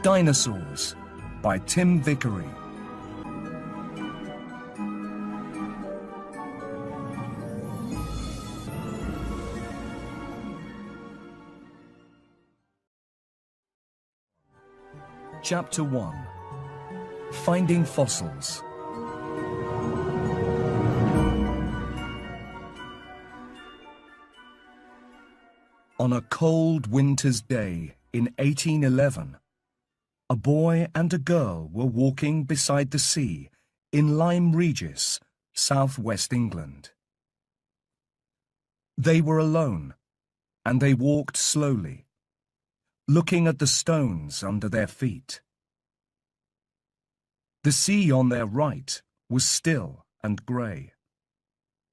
Dinosaurs by Tim Vickery. Chapter 1. Finding Fossils. On a cold winter's day in 1811, a boy and a girl were walking beside the sea in Lyme Regis, southwest England. They were alone, and they walked slowly, looking at the stones under their feet. The sea on their right was still and grey.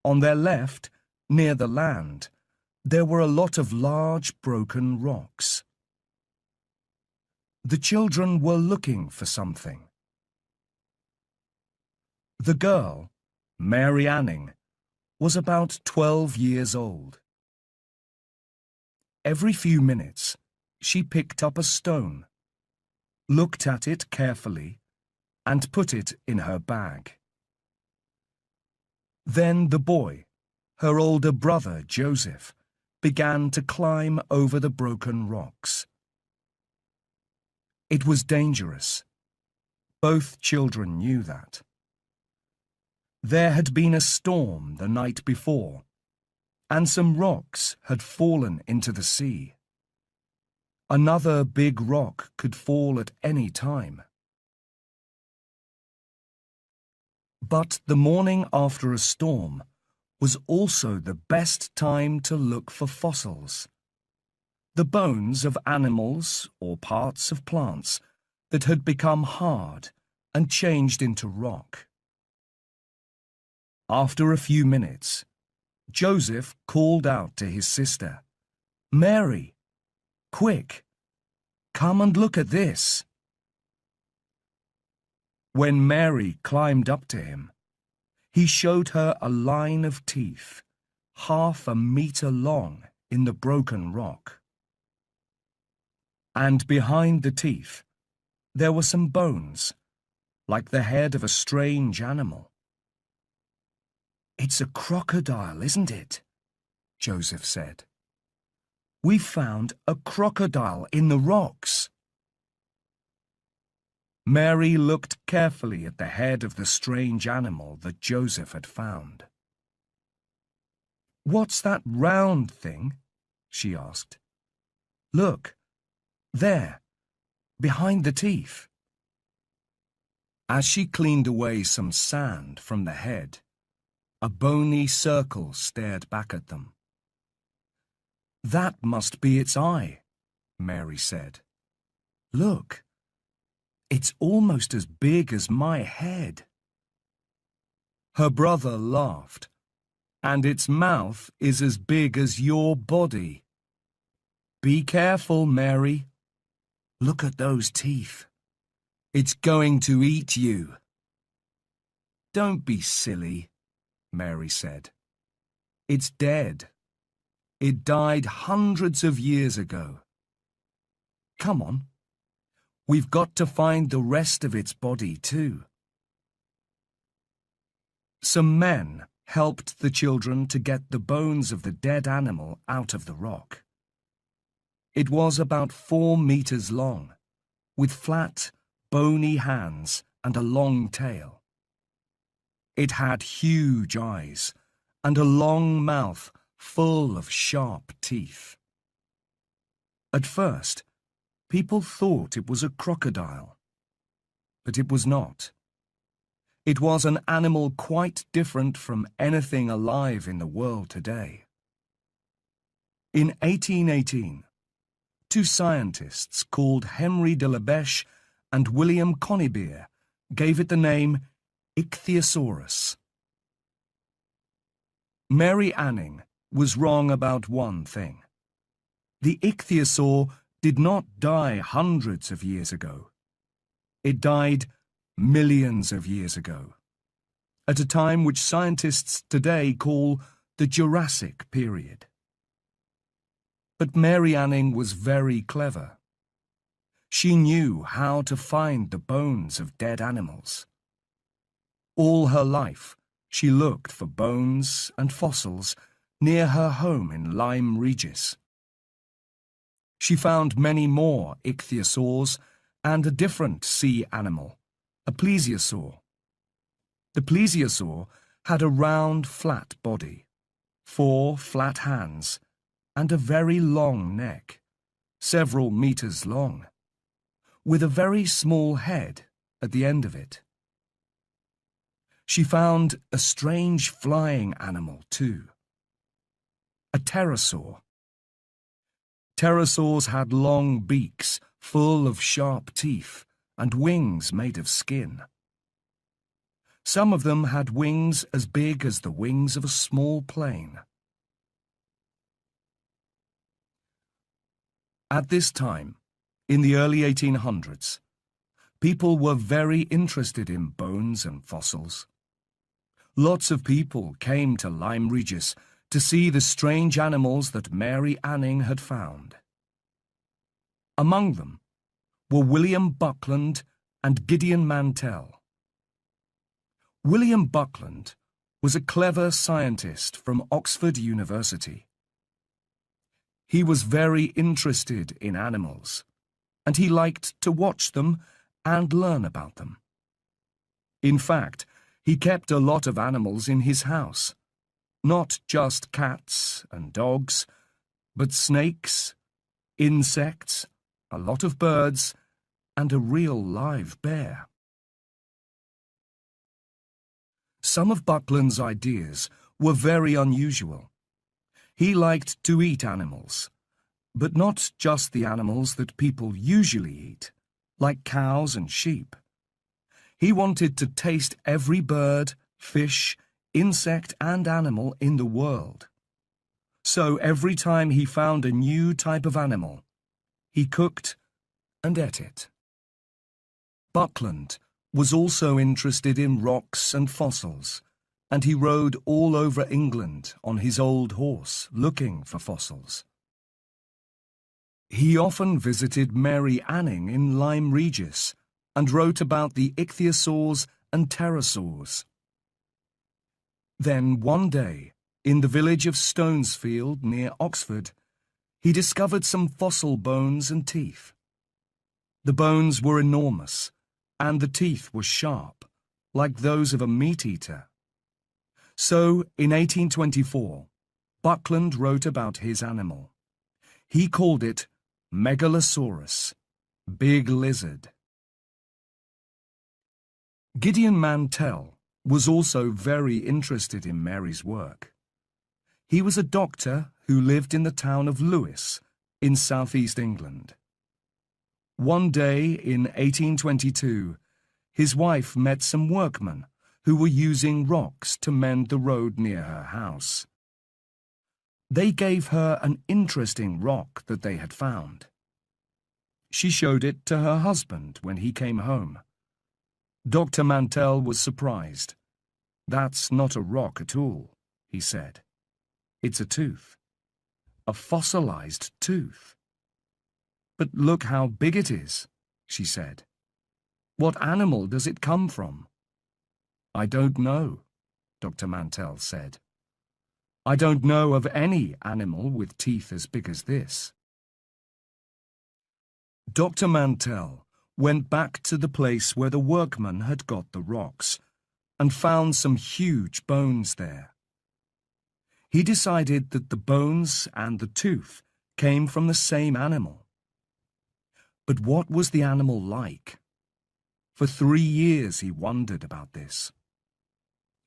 On their left, near the land, there were a lot of large broken rocks. The children were looking for something. The girl, Mary Anning, was about 12 years old. Every few minutes, she picked up a stone, looked at it carefully, and put it in her bag. Then the boy, her older brother Joseph, began to climb over the broken rocks. It was dangerous. Both children knew that. There had been a storm the night before, and some rocks had fallen into the sea. Another big rock could fall at any time. But the morning after a storm was also the best time to look for fossils, the bones of animals or parts of plants that had become hard and changed into rock. After a few minutes, Joseph called out to his sister, "Mary, quick, come and look at this." When Mary climbed up to him, he showed her a line of teeth, half a metre long, in the broken rock. And behind the teeth, there were some bones, like the head of a strange animal. "It's a crocodile, isn't it?" Joseph said. "We found a crocodile in the rocks." Mary looked carefully at the head of the strange animal that Joseph had found. "What's that round thing?" she asked. "Look, there, behind the teeth." As she cleaned away some sand from the head, a bony circle stared back at them. "That must be its eye," Mary said. "Look. It's almost as big as my head." Her brother laughed. "And its mouth is as big as your body." "Be careful, Mary. Look at those teeth. It's going to eat you." "Don't be silly," Mary said. "It's dead. It died hundreds of years ago. Come on. We've got to find the rest of its body too." Some men helped the children to get the bones of the dead animal out of the rock. It was about 4 meters long, with flat, bony hands and a long tail. It had huge eyes and a long mouth full of sharp teeth. At first, people thought it was a crocodile, but it was not. It was an animal quite different from anything alive in the world today. In 1818, 2 scientists called Henry de la Beche and William Conybeare gave it the name Ichthyosaurus. Mary Anning was wrong about one thing. The ichthyosaur did not die hundreds of years ago. It died millions of years ago, at a time which scientists today call the Jurassic period. But Mary Anning was very clever. She knew how to find the bones of dead animals. All her life, she looked for bones and fossils near her home in Lyme Regis. She found many more ichthyosaurs and a different sea animal, a plesiosaur. The plesiosaur had a round, flat body, 4 flat hands, and a very long neck, several meters long, with a very small head at the end of it. She found a strange flying animal too, a pterosaur. Pterosaurs had long beaks full of sharp teeth and wings made of skin. Some of them had wings as big as the wings of a small plane. At this time, in the early 1800s, people were very interested in bones and fossils. Lots of people came to Lyme Regis to see the strange animals that Mary Anning had found. Among them were William Buckland and Gideon Mantell. William Buckland was a clever scientist from Oxford University. He was very interested in animals, and he liked to watch them and learn about them. In fact, he kept a lot of animals in his house, not just cats and dogs, but snakes, insects, a lot of birds, and a real live bear. Some of Buckland's ideas were very unusual. He liked to eat animals, but not just the animals that people usually eat, like cows and sheep. He wanted to taste every bird, fish, insect and animal in the world. So every time he found a new type of animal, he cooked and ate it. Buckland was also interested in rocks and fossils, and he rode all over England on his old horse looking for fossils. He often visited Mary Anning in Lyme Regis and wrote about the ichthyosaurs and pterosaurs. Then one day, in the village of Stonesfield near Oxford, he discovered some fossil bones and teeth. The bones were enormous, and the teeth were sharp, like those of a meat-eater. So, in 1824, Buckland wrote about his animal. He called it Megalosaurus, big lizard. Gideon Mantell was also very interested in Mary's work. He was a doctor who lived in the town of Lewes in southeast England. One day in 1822, his wife met some workmen who were using rocks to mend the road near her house. They gave her an interesting rock that they had found. She showed it to her husband when he came home. Dr. Mantell was surprised. "That's not a rock at all," he said. "It's a tooth. A fossilized tooth." "But look how big it is," she said. "What animal does it come from?" "I don't know," Dr. Mantell said. "I don't know of any animal with teeth as big as this." Dr. Mantell went back to the place where the workmen had got the rocks and found some huge bones there. He decided that the bones and the tooth came from the same animal. But what was the animal like? For 3 years he wondered about this.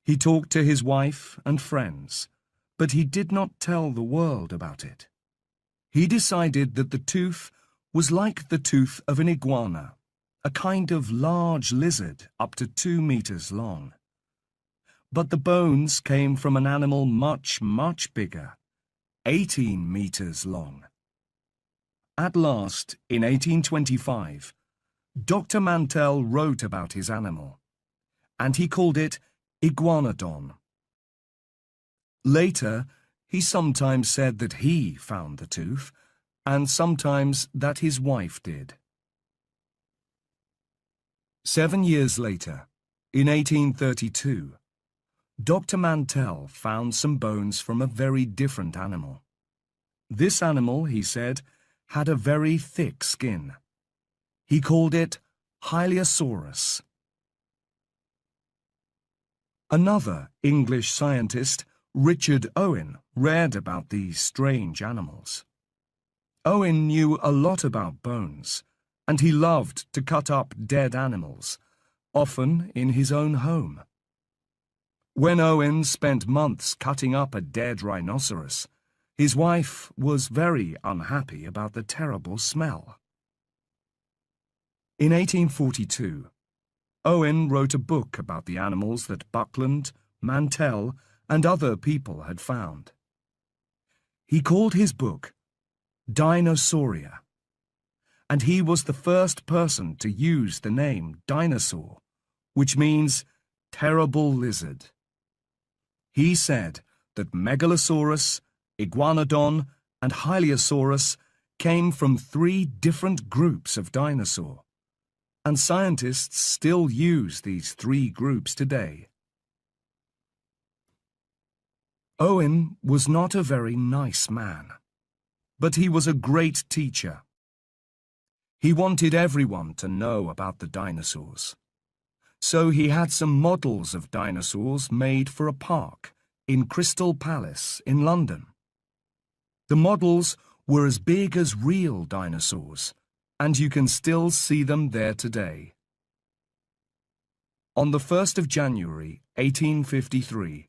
He talked to his wife and friends, but he did not tell the world about it. He decided that the tooth was like the tooth of an iguana, a kind of large lizard up to 2 meters long. But the bones came from an animal much, much bigger, 18 meters long. At last, in 1825, Dr. Mantell wrote about his animal, and he called it Iguanodon. Later, he sometimes said that he found the tooth, and sometimes that his wife did. 7 years later, in 1832, Dr. Mantell found some bones from a very different animal. This animal, he said, had a very thick skin. He called it Hylaeosaurus. Another English scientist, Richard Owen, read about these strange animals. Owen knew a lot about bones, and he loved to cut up dead animals, often in his own home. When Owen spent months cutting up a dead rhinoceros, his wife was very unhappy about the terrible smell. In 1842, Owen wrote a book about the animals that Buckland, Mantell, and other people had found. He called his book Dinosauria, and he was the first person to use the name dinosaur, which means terrible lizard. He said that Megalosaurus, Iguanodon, and Hylaeosaurus came from 3 different groups of dinosaur, and scientists still use these 3 groups today. Owen was not a very nice man, but he was a great teacher. He wanted everyone to know about the dinosaurs. So he had some models of dinosaurs made for a park in Crystal Palace in London. The models were as big as real dinosaurs, and you can still see them there today. On the 1st of January, 1853,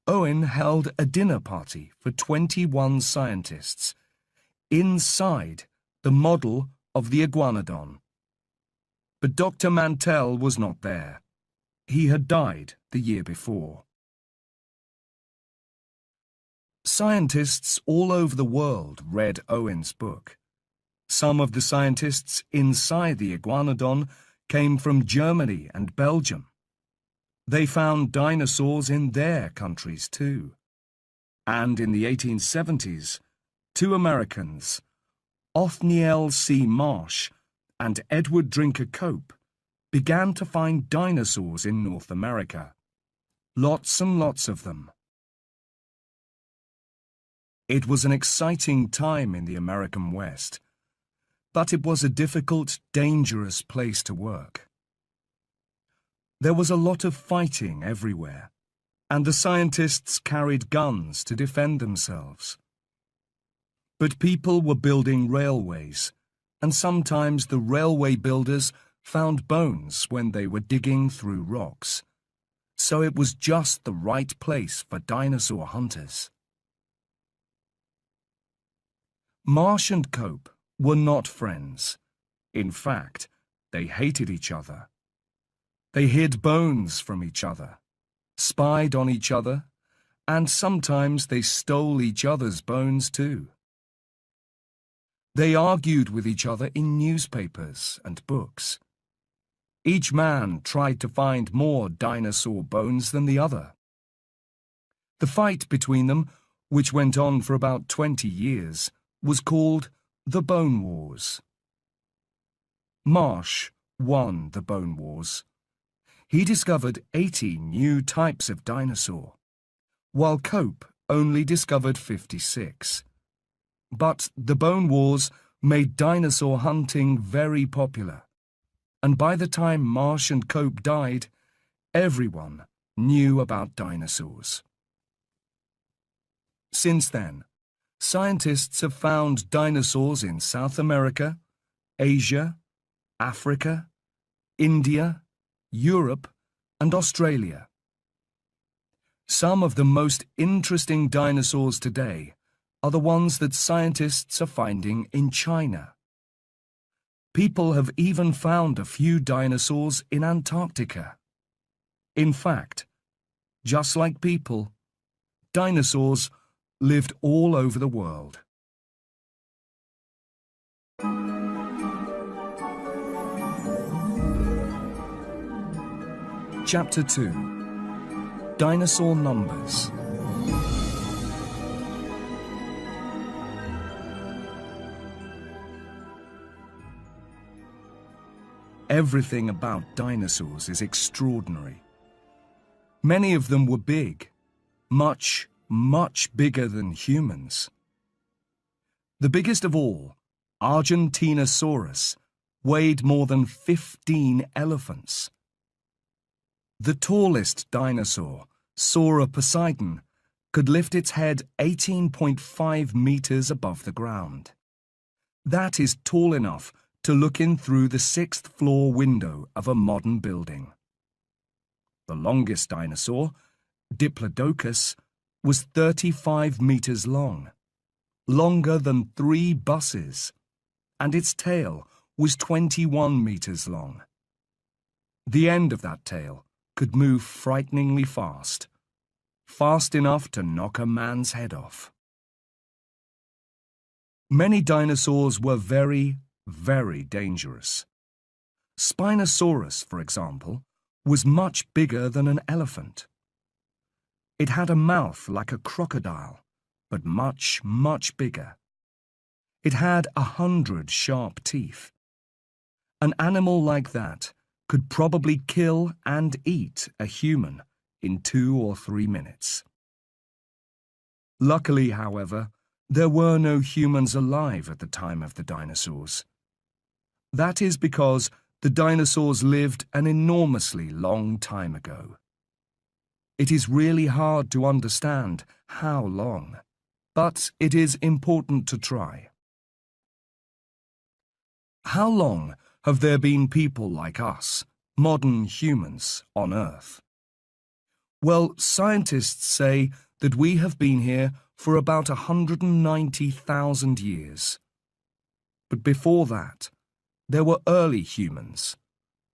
Owen held a dinner party for 21 scientists inside the model of the Iguanodon. But Dr. Mantell was not there. He had died the year before. Scientists all over the world read Owen's book. Some of the scientists inside the Iguanodon came from Germany and Belgium. They found dinosaurs in their countries too. And in the 1870s, 2 Americans, Othniel C. Marsh and Edward Drinker Cope, began to find dinosaurs in North America. Lots and lots of them. It was an exciting time in the American West, but it was a difficult, dangerous place to work. There was a lot of fighting everywhere, and the scientists carried guns to defend themselves. But people were building railways, and sometimes the railway builders found bones when they were digging through rocks. So it was just the right place for dinosaur hunters. Marsh and Cope were not friends. In fact, they hated each other. They hid bones from each other, spied on each other, and sometimes they stole each other's bones too. They argued with each other in newspapers and books. Each man tried to find more dinosaur bones than the other. The fight between them, which went on for about 20 years, was called the Bone Wars. Marsh won the Bone Wars. He discovered 80 new types of dinosaur, while Cope only discovered 56. But the Bone Wars made dinosaur hunting very popular, and by the time Marsh and Cope died, everyone knew about dinosaurs. Since then, scientists have found dinosaurs in South America, Asia, Africa, India, Europe, and Australia. Some of the most interesting dinosaurs today are the ones that scientists are finding in China. People have even found a few dinosaurs in Antarctica. In fact, just like people, dinosaurs lived all over the world. Chapter 2. Dinosaur Numbers. Everything about dinosaurs is extraordinary. Many of them were big, much, much bigger than humans. The biggest of all, Argentinosaurus, weighed more than 15 elephants. The tallest dinosaur, Sauroposeidon, could lift its head 18.5 meters above the ground. That is tall enough to look in through the 6th floor window of a modern building. The longest dinosaur, Diplodocus, was 35 meters long, longer than 3 buses, and its tail was 21 meters long. The end of that tail could move frighteningly fast, fast enough to knock a man's head off. Many dinosaurs were very, very dangerous. Spinosaurus, for example, was much bigger than an elephant. It had a mouth like a crocodile, but much, much bigger. It had 100 sharp teeth. An animal like that could probably kill and eat a human in 2 or 3 minutes. Luckily, however, there were no humans alive at the time of the dinosaurs. That is because the dinosaurs lived an enormously long time ago. It is really hard to understand how long, but it is important to try. How long have there been people like us, modern humans, on Earth? Well, scientists say that we have been here for about 190,000 years. But before that, there were early humans,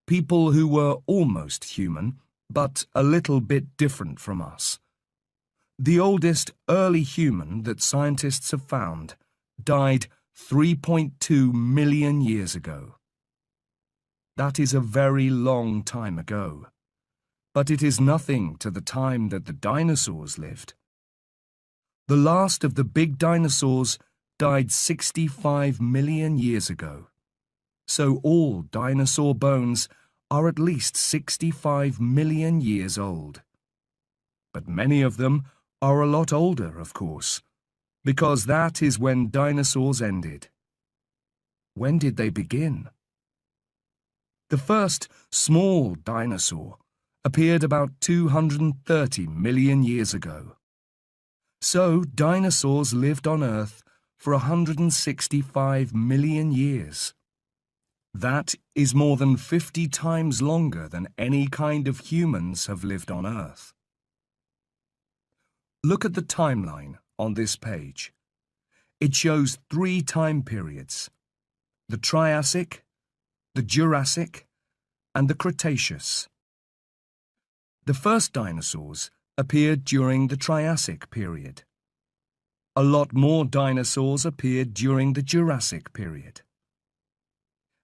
people who were almost human, but a little bit different from us. The oldest early human that scientists have found died 3.2 million years ago. That is a very long time ago, but it is nothing to the time that the dinosaurs lived. The last of the big dinosaurs died 65 million years ago, so all dinosaur bones are at least 65 million years old. But many of them are a lot older, of course, because that is when dinosaurs ended. When did they begin? The first small dinosaur appeared about 230 million years ago. So dinosaurs lived on Earth for 165 million years. That is more than 50 times longer than any kind of humans have lived on Earth. Look at the timeline on this page. It shows 3 time periods: the Triassic, the Jurassic, and the Cretaceous. The first dinosaurs appeared during the Triassic period. A lot more dinosaurs appeared during the Jurassic period.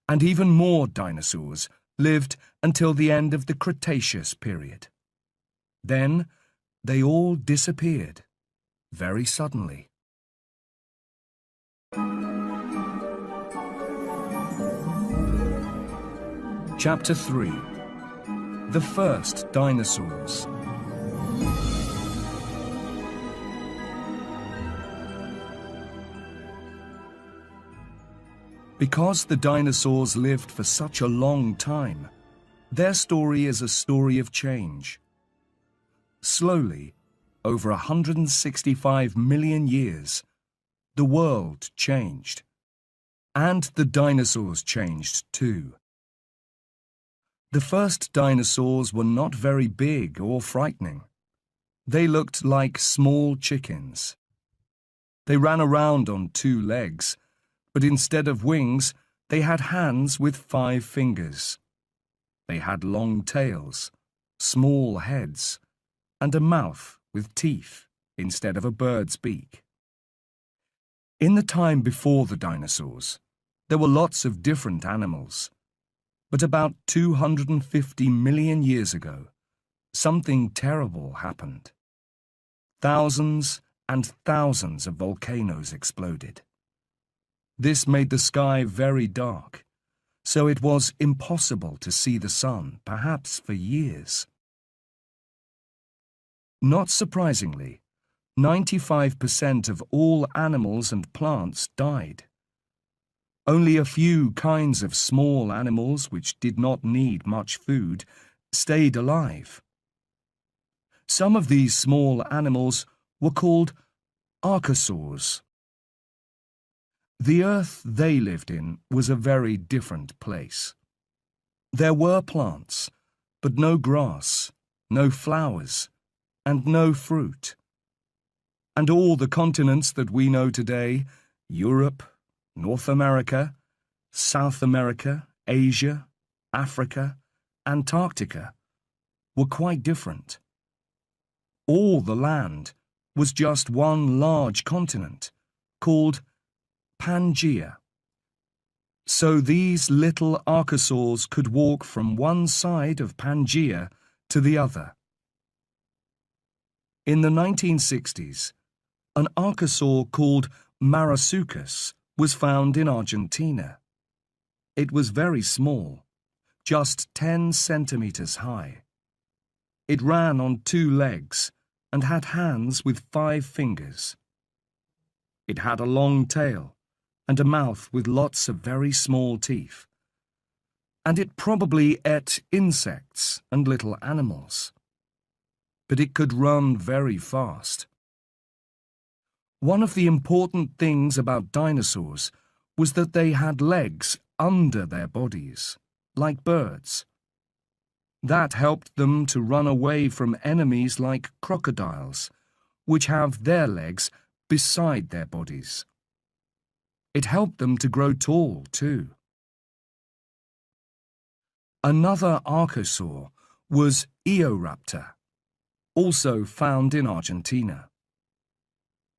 And even more dinosaurs lived until the end of the Cretaceous period. Then they all disappeared, very suddenly. Chapter 3: The First Dinosaurs. Because the dinosaurs lived for such a long time, their story is a story of change. Slowly, over 165 million years, the world changed. And the dinosaurs changed too. The first dinosaurs were not very big or frightening. They looked like small chickens. They ran around on 2 legs, but instead of wings, they had hands with 5 fingers. They had long tails, small heads, and a mouth with teeth instead of a bird's beak. In the time before the dinosaurs, there were lots of different animals. But about 250 million years ago, something terrible happened. Thousands and thousands of volcanoes exploded. This made the sky very dark, so it was impossible to see the sun, perhaps for years. Not surprisingly, 95% of all animals and plants died. Only a few kinds of small animals which did not need much food stayed alive. Some of these small animals were called archosaurs. The earth they lived in was a very different place. There were plants, but no grass, no flowers, and no fruit. And all the continents that we know today, Europe, North America, South America, Asia, Africa, Antarctica, were quite different. All the land was just one large continent, called Pangaea. So these little archosaurs could walk from one side of Pangaea to the other. In the 1960s, an archosaur called Marasuchus was found in Argentina. It was very small, just 10 centimeters high. It ran on 2 legs and had hands with 5 fingers. It had a long tail and a mouth with lots of very small teeth. And it probably ate insects and little animals. But it could run very fast. One of the important things about dinosaurs was that they had legs under their bodies, like birds. That helped them to run away from enemies like crocodiles, which have their legs beside their bodies. It helped them to grow tall, too. Another archosaur was Eoraptor, also found in Argentina.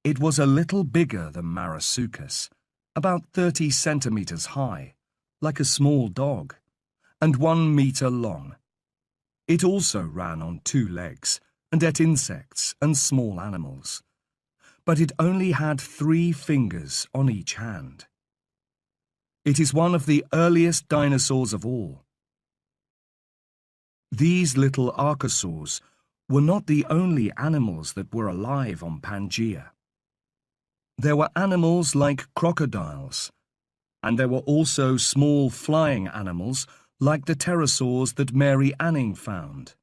It was a little bigger than Marasuchus, about 30 centimeters high, like a small dog, and 1 meter long. It also ran on 2 legs and ate insects and small animals. But it only had 3 fingers on each hand. It is one of the earliest dinosaurs of all. These little archosaurs were not the only animals that were alive on Pangaea. There were animals like crocodiles, and there were also small flying animals like the pterosaurs that Mary Anning found.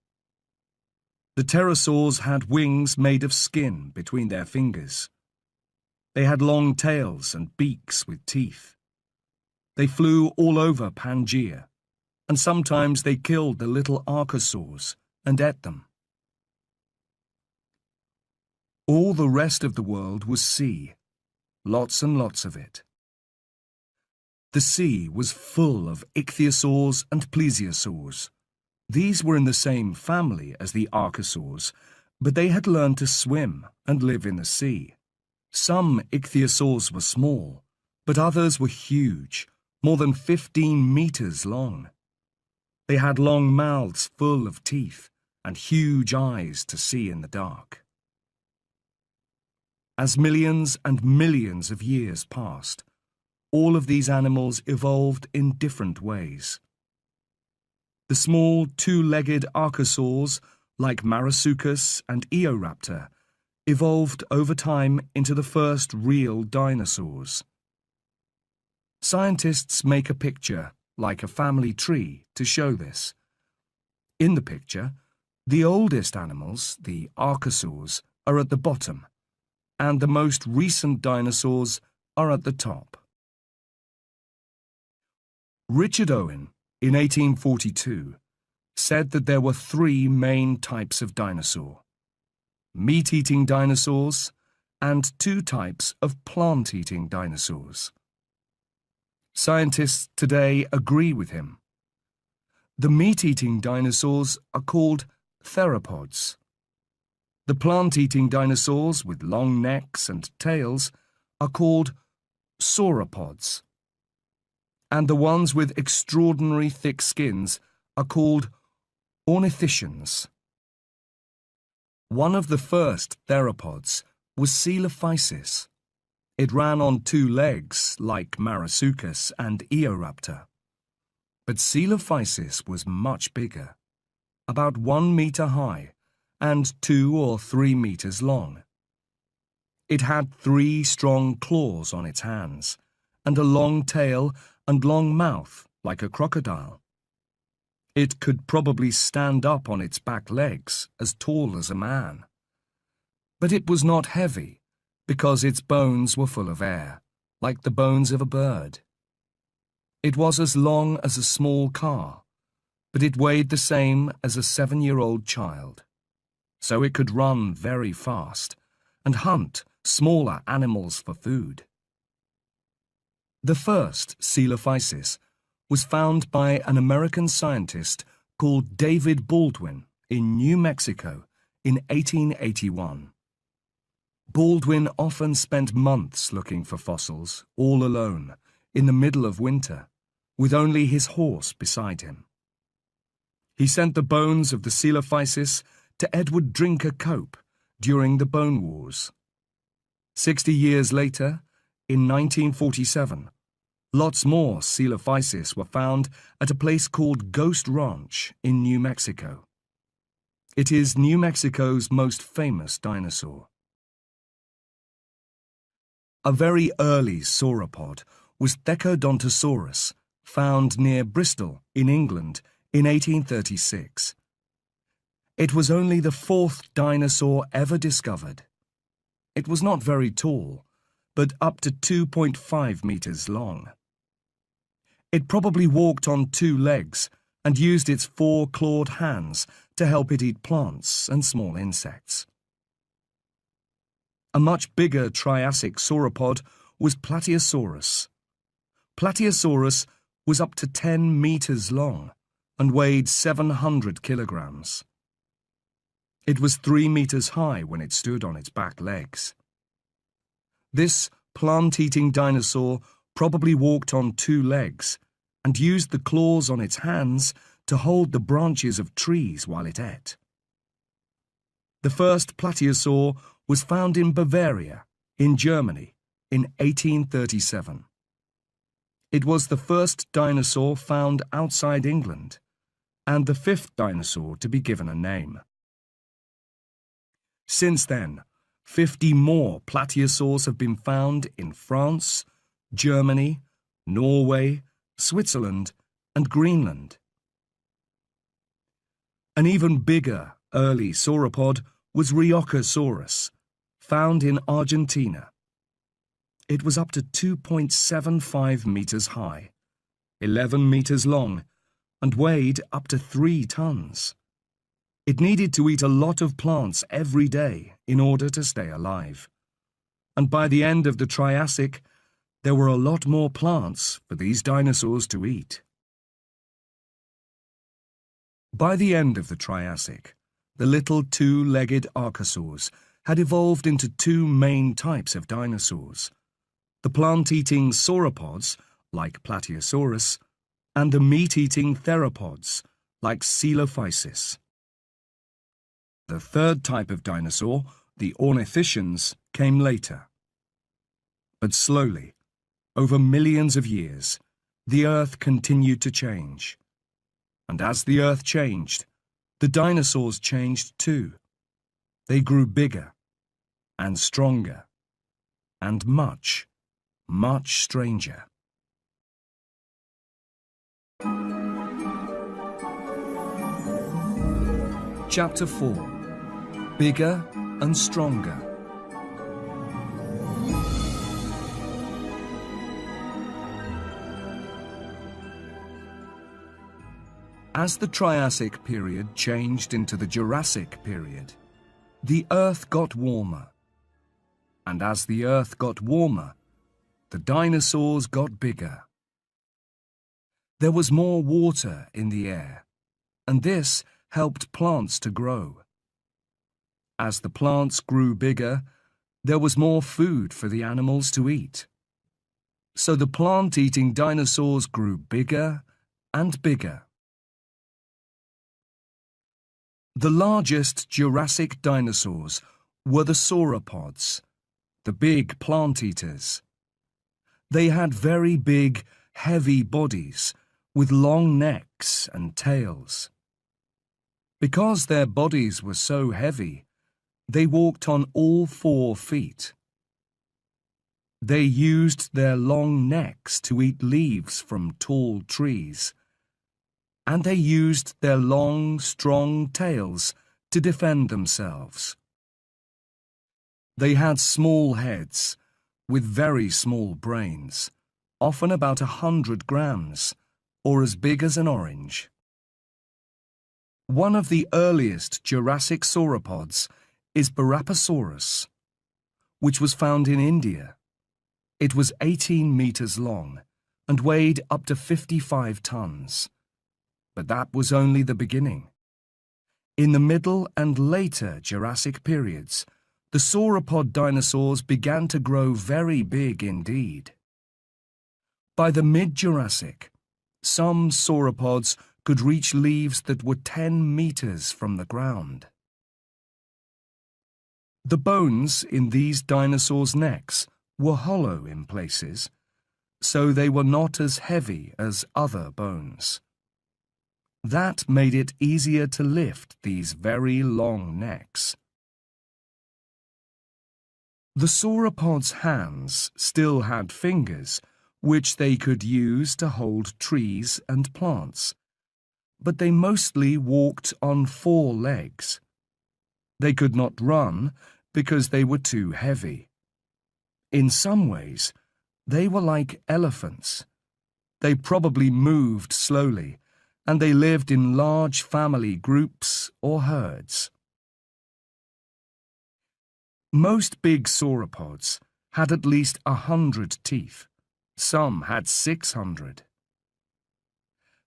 The pterosaurs had wings made of skin between their fingers. They had long tails and beaks with teeth. They flew all over Pangaea, and sometimes they killed the little archosaurs and ate them. All the rest of the world was sea, lots and lots of it. The sea was full of ichthyosaurs and plesiosaurs. These were in the same family as the archosaurs, but they had learned to swim and live in the sea. Some ichthyosaurs were small, but others were huge, more than 15 meters long. They had long mouths full of teeth and huge eyes to see in the dark. As millions and millions of years passed, all of these animals evolved in different ways. The small 2-legged archosaurs, like Marasuchus and Eoraptor, evolved over time into the first real dinosaurs. Scientists make a picture, like a family tree, to show this. In the picture, the oldest animals, the archosaurs, are at the bottom, and the most recent dinosaurs are at the top. Richard Owen, in 1842, said that there were 3 main types of dinosaur: meat-eating dinosaurs and 2 types of plant-eating dinosaurs. Scientists today agree with him. The meat-eating dinosaurs are called theropods. The plant-eating dinosaurs with long necks and tails are called sauropods. And the ones with extraordinary thick skins are called ornithischians. One of the first theropods was Coelophysis. It ran on 2 legs, like Marasuchus and Eoraptor. But Coelophysis was much bigger, about 1 meter high and 2 or 3 meters long. It had 3 strong claws on its hands, and a long tail and long mouth like a crocodile. It could probably stand up on its back legs as tall as a man. But it was not heavy, because its bones were full of air, like the bones of a bird. It was as long as a small car, but it weighed the same as a 7-year-old child. So it could run very fast and hunt smaller animals for food. The first Coelophysis was found by an American scientist called David Baldwin in New Mexico in 1881. Baldwin often spent months looking for fossils, all alone, in the middle of winter, with only his horse beside him. He sent the bones of the Coelophysis to Edward Drinker Cope during the Bone Wars. 60 years later, in 1947, lots more Coelophysis were found at a place called Ghost Ranch in New Mexico. It is New Mexico's most famous dinosaur. A very early sauropod was Thecodontosaurus, found near Bristol in England in 1836. It was only the 4th dinosaur ever discovered. It was not very tall, but up to 2.5 meters long. It probably walked on 2 legs and used its 4 clawed hands to help it eat plants and small insects. A much bigger Triassic sauropod was Plateosaurus. Plateosaurus was up to 10 meters long and weighed 700 kilograms. It was 3 meters high when it stood on its back legs. This plant-eating dinosaur probably walked on 2 legs and used the claws on its hands to hold the branches of trees while it ate. The first plateosaur was found in Bavaria, in Germany, in 1837. It was the first dinosaur found outside England, and the 5th dinosaur to be given a name. Since then, 50 more plateosaurs have been found in France, Germany, Norway, Switzerland, and Greenland. An even bigger early sauropod was Rheocosaurus, found in Argentina. It was up to 2.75 meters high, 11 meters long, and weighed up to 3 tons. It needed to eat a lot of plants every day in order to stay alive. And by the end of the Triassic, there were a lot more plants for these dinosaurs to eat. By the end of the Triassic, the little 2-legged archosaurs had evolved into 2 main types of dinosaurs: the plant-eating sauropods, like Plateosaurus, and the meat-eating theropods, like Coelophysis. The 3rd type of dinosaur, the ornithischians, came later. But slowly, over millions of years, the Earth continued to change. And as the Earth changed, the dinosaurs changed too. They grew bigger and stronger and much, much stranger. Chapter 4: Bigger and Stronger. As the Triassic period changed into the Jurassic period, the Earth got warmer. And as the Earth got warmer, the dinosaurs got bigger. There was more water in the air, and this helped plants to grow. As the plants grew bigger, there was more food for the animals to eat. So the plant-eating dinosaurs grew bigger and bigger. The largest Jurassic dinosaurs were the sauropods, the big plant-eaters. They had very big, heavy bodies with long necks and tails. Because their bodies were so heavy, they walked on all 4 feet. They used their long necks to eat leaves from tall trees, and they used their long, strong tails to defend themselves. They had small heads, with very small brains, often about 100 grams, or as big as an orange. One of the earliest Jurassic sauropods is Barapasaurus, which was found in India. It was 18 meters long and weighed up to 55 tons. But that was only the beginning. In the middle and later Jurassic periods, the sauropod dinosaurs began to grow very big indeed. By the mid-Jurassic, some sauropods could reach leaves that were 10 meters from the ground. The bones in these dinosaurs' necks were hollow in places, so they were not as heavy as other bones. That made it easier to lift these very long necks. The sauropods' hands still had fingers, which they could use to hold trees and plants, but they mostly walked on 4 legs. They could not run because they were too heavy. In some ways, they were like elephants. They probably moved slowly, and they lived in large family groups or herds. Most big sauropods had at least 100 teeth. Some had 600.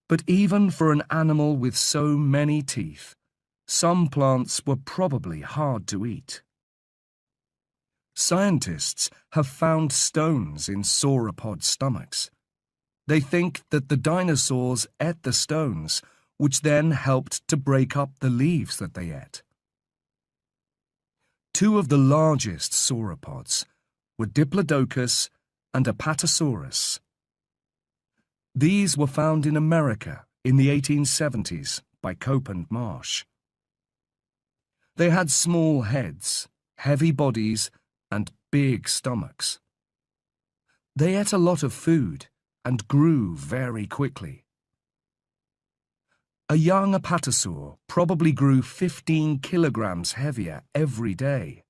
But even for an animal with so many teeth, some plants were probably hard to eat. Scientists have found stones in sauropod stomachs. They think that the dinosaurs ate the stones, which then helped to break up the leaves that they ate. 2 of the largest sauropods were Diplodocus and Apatosaurus. These were found in America in the 1870s by Cope and Marsh. They had small heads, heavy bodies, and big stomachs. They ate a lot of food and grew very quickly. A young apatosaur probably grew 15 kilograms heavier every day.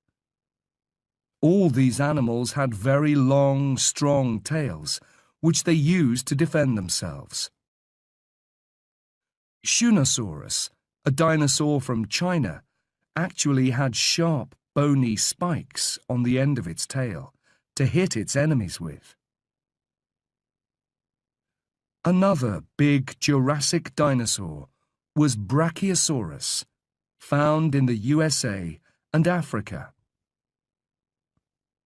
All these animals had very long, strong tails, which they used to defend themselves. Shunosaurus, a dinosaur from China, actually had sharp, bony spikes on the end of its tail to hit its enemies with. Another big Jurassic dinosaur was Brachiosaurus, found in the USA and Africa.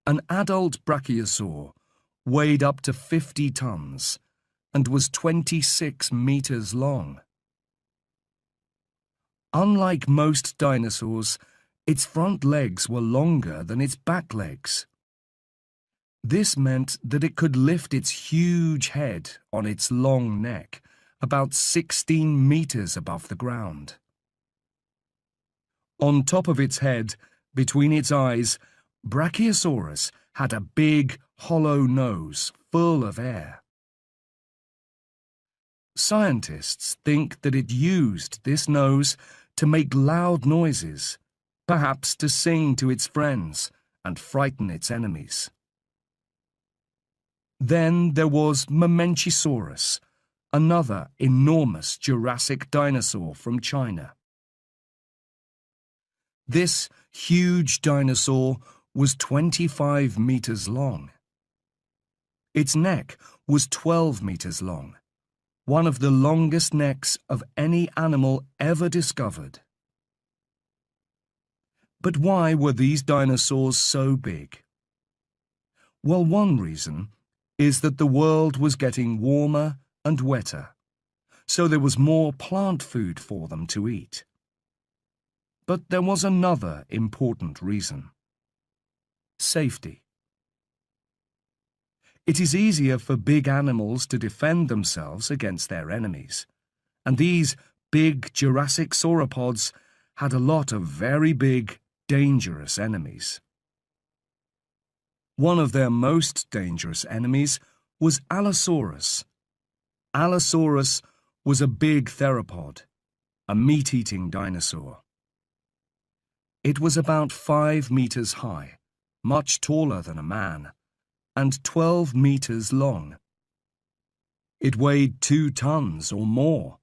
An adult brachiosaur weighed up to 50 tons and was 26 meters long. Unlike most dinosaurs, its front legs were longer than its back legs. This meant that it could lift its huge head on its long neck, about 16 meters above the ground. On top of its head, between its eyes, Brachiosaurus had a big, hollow nose full of air. Scientists think that it used this nose to make loud noises, perhaps to sing to its friends and frighten its enemies. Then there was Mamenchisaurus, another enormous Jurassic dinosaur from China. This huge dinosaur was 25 meters long. Its neck was 12 meters long, one of the longest necks of any animal ever discovered. But why were these dinosaurs so big? Well, one reason is that the world was getting warmer and wetter, so there was more plant food for them to eat. But there was another important reason: safety. It is easier for big animals to defend themselves against their enemies, and these big Jurassic sauropods had a lot of very big, dangerous enemies. One of their most dangerous enemies was Allosaurus. Allosaurus was a big theropod, a meat-eating dinosaur. It was about 5 meters high, much taller than a man, and 12 meters long. It weighed 2 tons or more.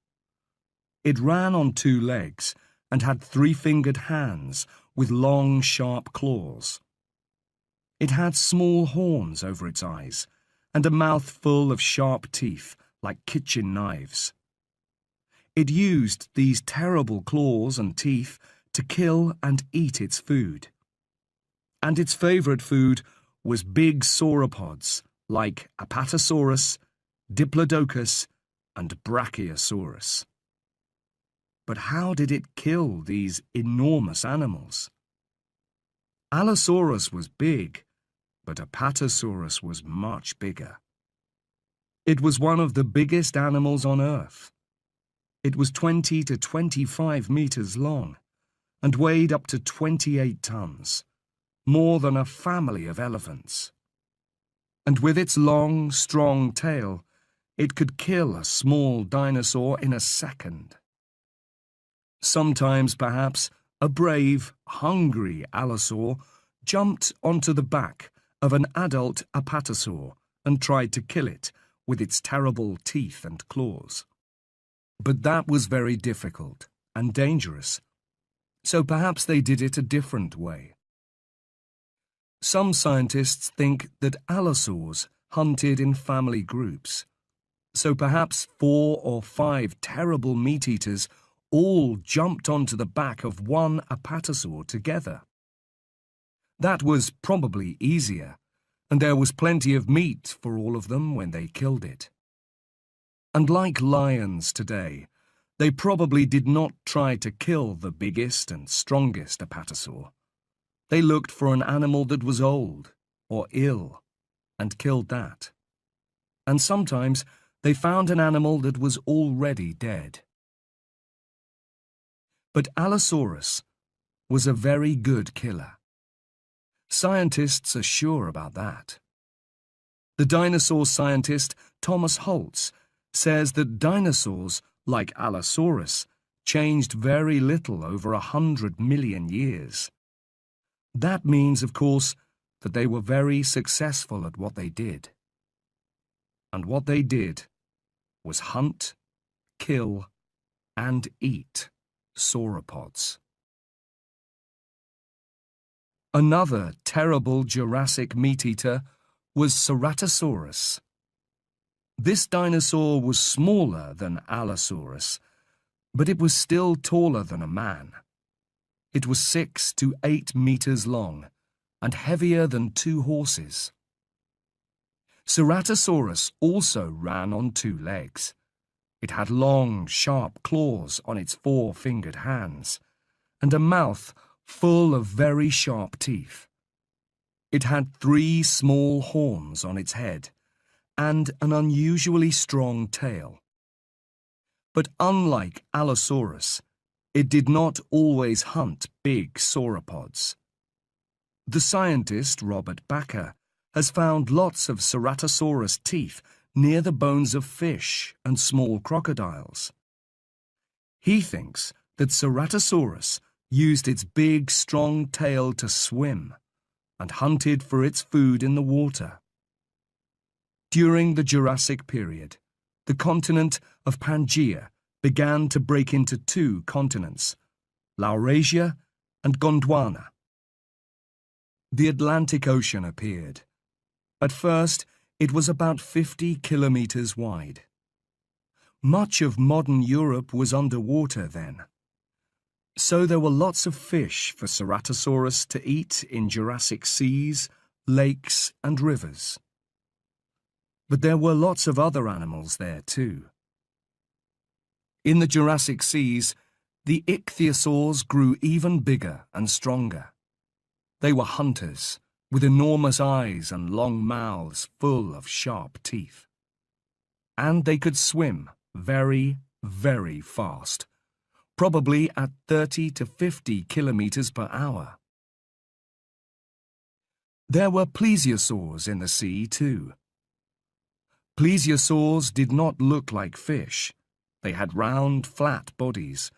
It ran on 2 legs and had 3-fingered hands with long, sharp claws. It had small horns over its eyes and a mouth full of sharp teeth like kitchen knives. It used these terrible claws and teeth to kill and eat its food. And its favorite food was big sauropods like Apatosaurus, Diplodocus, and Brachiosaurus. But how did it kill these enormous animals? Allosaurus was big, but Apatosaurus was much bigger. It was one of the biggest animals on Earth. It was 20 to 25 meters long and weighed up to 28 tons, more than a family of elephants. And with its long, strong tail, it could kill a small dinosaur in a second. Sometimes, perhaps, a brave, hungry allosaur jumped onto the back of an adult apatosaur and tried to kill it with its terrible teeth and claws. But that was very difficult and dangerous, so perhaps they did it a different way. Some scientists think that allosaurs hunted in family groups, so perhaps 4 or 5 terrible meat-eaters all jumped onto the back of one apatosaur together. That was probably easier, and there was plenty of meat for all of them when they killed it. And like lions today, they probably did not try to kill the biggest and strongest apatosaur. They looked for an animal that was old or ill and killed that. And sometimes they found an animal that was already dead. But Allosaurus was a very good killer. Scientists are sure about that. The dinosaur scientist Thomas Holtz says that dinosaurs, like Allosaurus, changed very little over 100 million years. That means, of course, that they were very successful at what they did. And what they did was hunt, kill, and eat sauropods. Another terrible Jurassic meat-eater was Ceratosaurus. This dinosaur was smaller than Allosaurus, but it was still taller than a man. It was 6 to 8 meters long and heavier than 2 horses. Ceratosaurus also ran on 2 legs. It had long, sharp claws on its 4-fingered hands and a mouth full of very sharp teeth. It had 3 small horns on its head and an unusually strong tail. But unlike Allosaurus, it did not always hunt big sauropods. The scientist Robert Bakker has found lots of Ceratosaurus teeth near the bones of fish and small crocodiles. He thinks that Ceratosaurus used its big, strong tail to swim and hunted for its food in the water. During the Jurassic period, the continent of Pangaea began to break into 2 continents, Laurasia and Gondwana. The Atlantic Ocean appeared. At first, it was about 50 kilometers wide. Much of modern Europe was underwater then. So there were lots of fish for Ceratosaurus to eat in Jurassic seas, lakes, and rivers. But there were lots of other animals there too. In the Jurassic seas, the ichthyosaurs grew even bigger and stronger. They were hunters, with enormous eyes and long mouths full of sharp teeth. And they could swim very, very fast, probably at 30 to 50 kilometers per hour. There were plesiosaurs in the sea too. Plesiosaurs did not look like fish. They had round, flat bodies,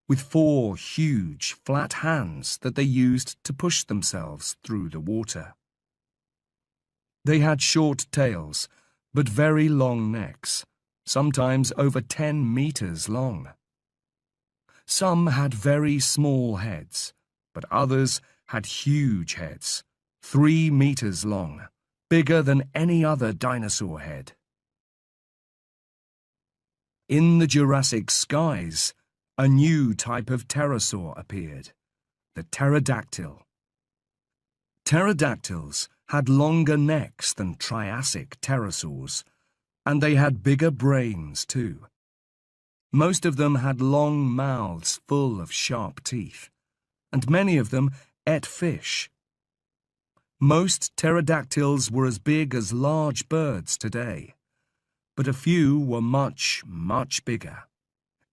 with 4 huge, flat hands that they used to push themselves through the water. They had short tails, but very long necks, sometimes over 10 meters long. Some had very small heads, but others had huge heads, 3 meters long, bigger than any other dinosaur head. In the Jurassic skies, a new type of pterosaur appeared, the pterodactyl. Pterodactyls had longer necks than Triassic pterosaurs, and they had bigger brains too. Most of them had long mouths full of sharp teeth, and many of them ate fish. Most pterodactyls were as big as large birds today, but a few were much, much bigger.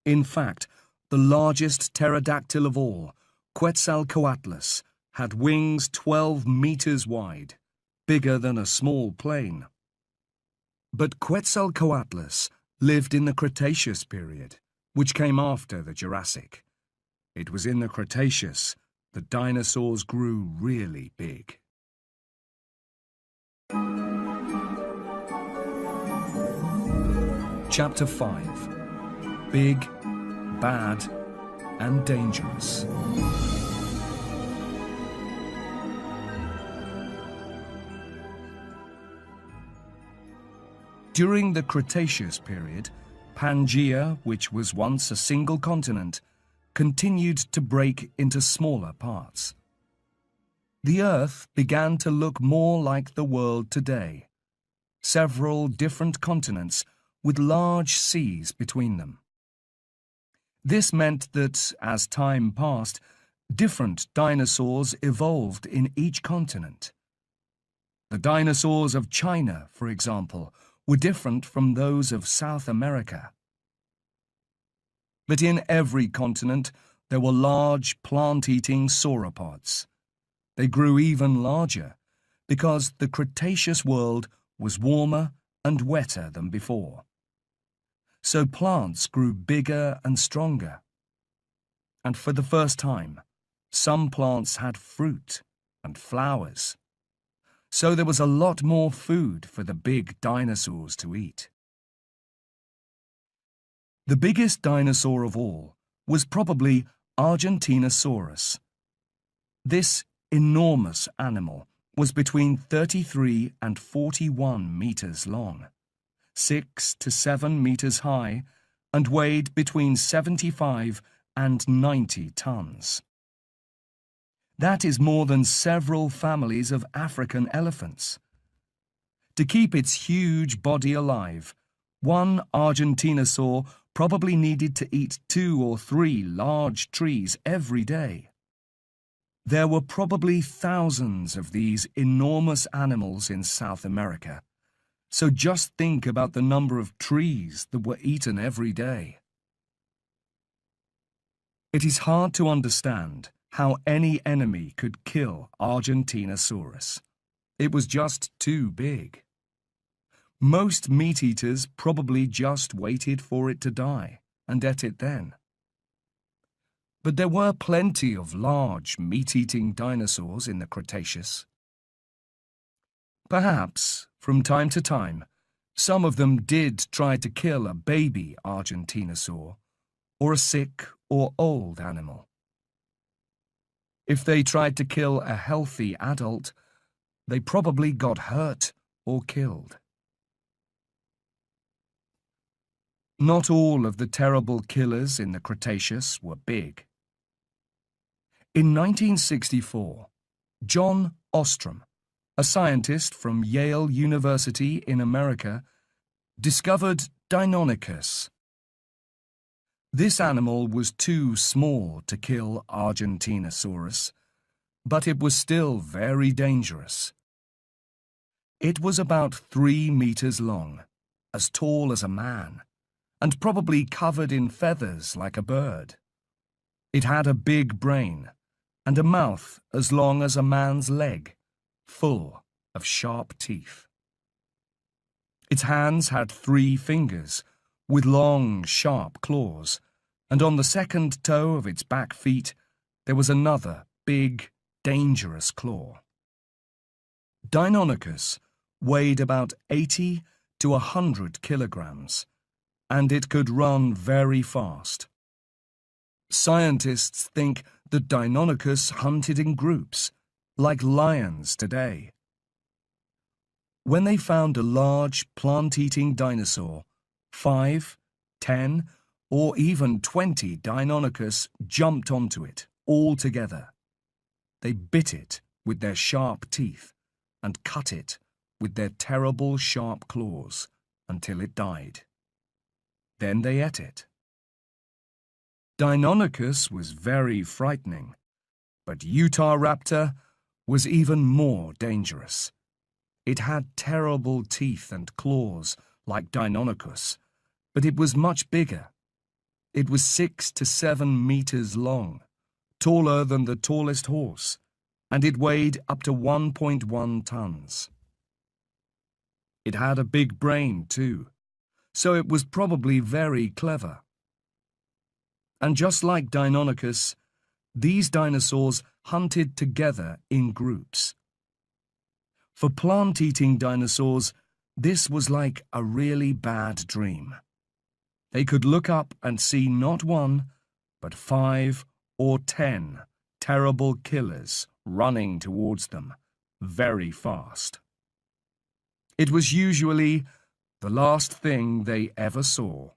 In fact, the largest pterodactyl of all, Quetzalcoatlus, had wings 12 meters wide, bigger than a small plane. But Quetzalcoatlus lived in the Cretaceous period, which came after the Jurassic. It was in the Cretaceous that dinosaurs grew really big. Chapter 5. Big, Bad, and Dangerous. During the Cretaceous period, Pangaea, which was once a single continent, continued to break into smaller parts. The Earth began to look more like the world today, several different continents with large seas between them. This meant that, as time passed, different dinosaurs evolved in each continent. The dinosaurs of China, for example, were different from those of South America. But in every continent, there were large plant-eating sauropods. They grew even larger because the Cretaceous world was warmer and wetter than before. So plants grew bigger and stronger. And for the first time, some plants had fruit and flowers. So there was a lot more food for the big dinosaurs to eat. The biggest dinosaur of all was probably Argentinosaurus. This enormous animal was between 33 and 41 meters long, 6 to 7 meters high, and weighed between 75 and 90 tons. That is more than several families of African elephants. To keep its huge body alive, one Argentinosaur probably needed to eat 2 or 3 large trees every day. There were probably thousands of these enormous animals in South America, so just think about the number of trees that were eaten every day. It is hard to understand how any enemy could kill Argentinosaurus. It was just too big. Most meat-eaters probably just waited for it to die and ate it then. But there were plenty of large meat-eating dinosaurs in the Cretaceous. Perhaps, from time to time, some of them did try to kill a baby Argentinosaur or a sick or old animal. If they tried to kill a healthy adult, they probably got hurt or killed. Not all of the terrible killers in the Cretaceous were big. In 1964, John Ostrom, a scientist from Yale University in America, discovered Deinonychus. This animal was too small to kill Argentinosaurus, but it was still very dangerous. It was about 3 meters long, as tall as a man, and probably covered in feathers like a bird. It had a big brain and a mouth as long as a man's leg, full of sharp teeth. Its hands had 3 fingers, with long, sharp claws, and on the second toe of its back feet there was another big, dangerous claw. Deinonychus weighed about 80 to 100 kilograms, and it could run very fast. Scientists think that Deinonychus hunted in groups, like lions today. When they found a large plant-eating dinosaur, 5, 10, or even 20 Deinonychus jumped onto it, all together. They bit it with their sharp teeth and cut it with their terrible sharp claws until it died. Then they ate it. Deinonychus was very frightening, but Utahraptor was even more dangerous. It had terrible teeth and claws like Deinonychus, but it was much bigger. It was 6 to 7 meters long, taller than the tallest horse, and it weighed up to 1.1 tons. It had a big brain too, so it was probably very clever. And just like Deinonychus, these dinosaurs hunted together in groups. For plant-eating dinosaurs, this was like a really bad dream. They could look up and see not 1, but 5 or 10 terrible killers running towards them, very fast. It was usually the last thing they ever saw.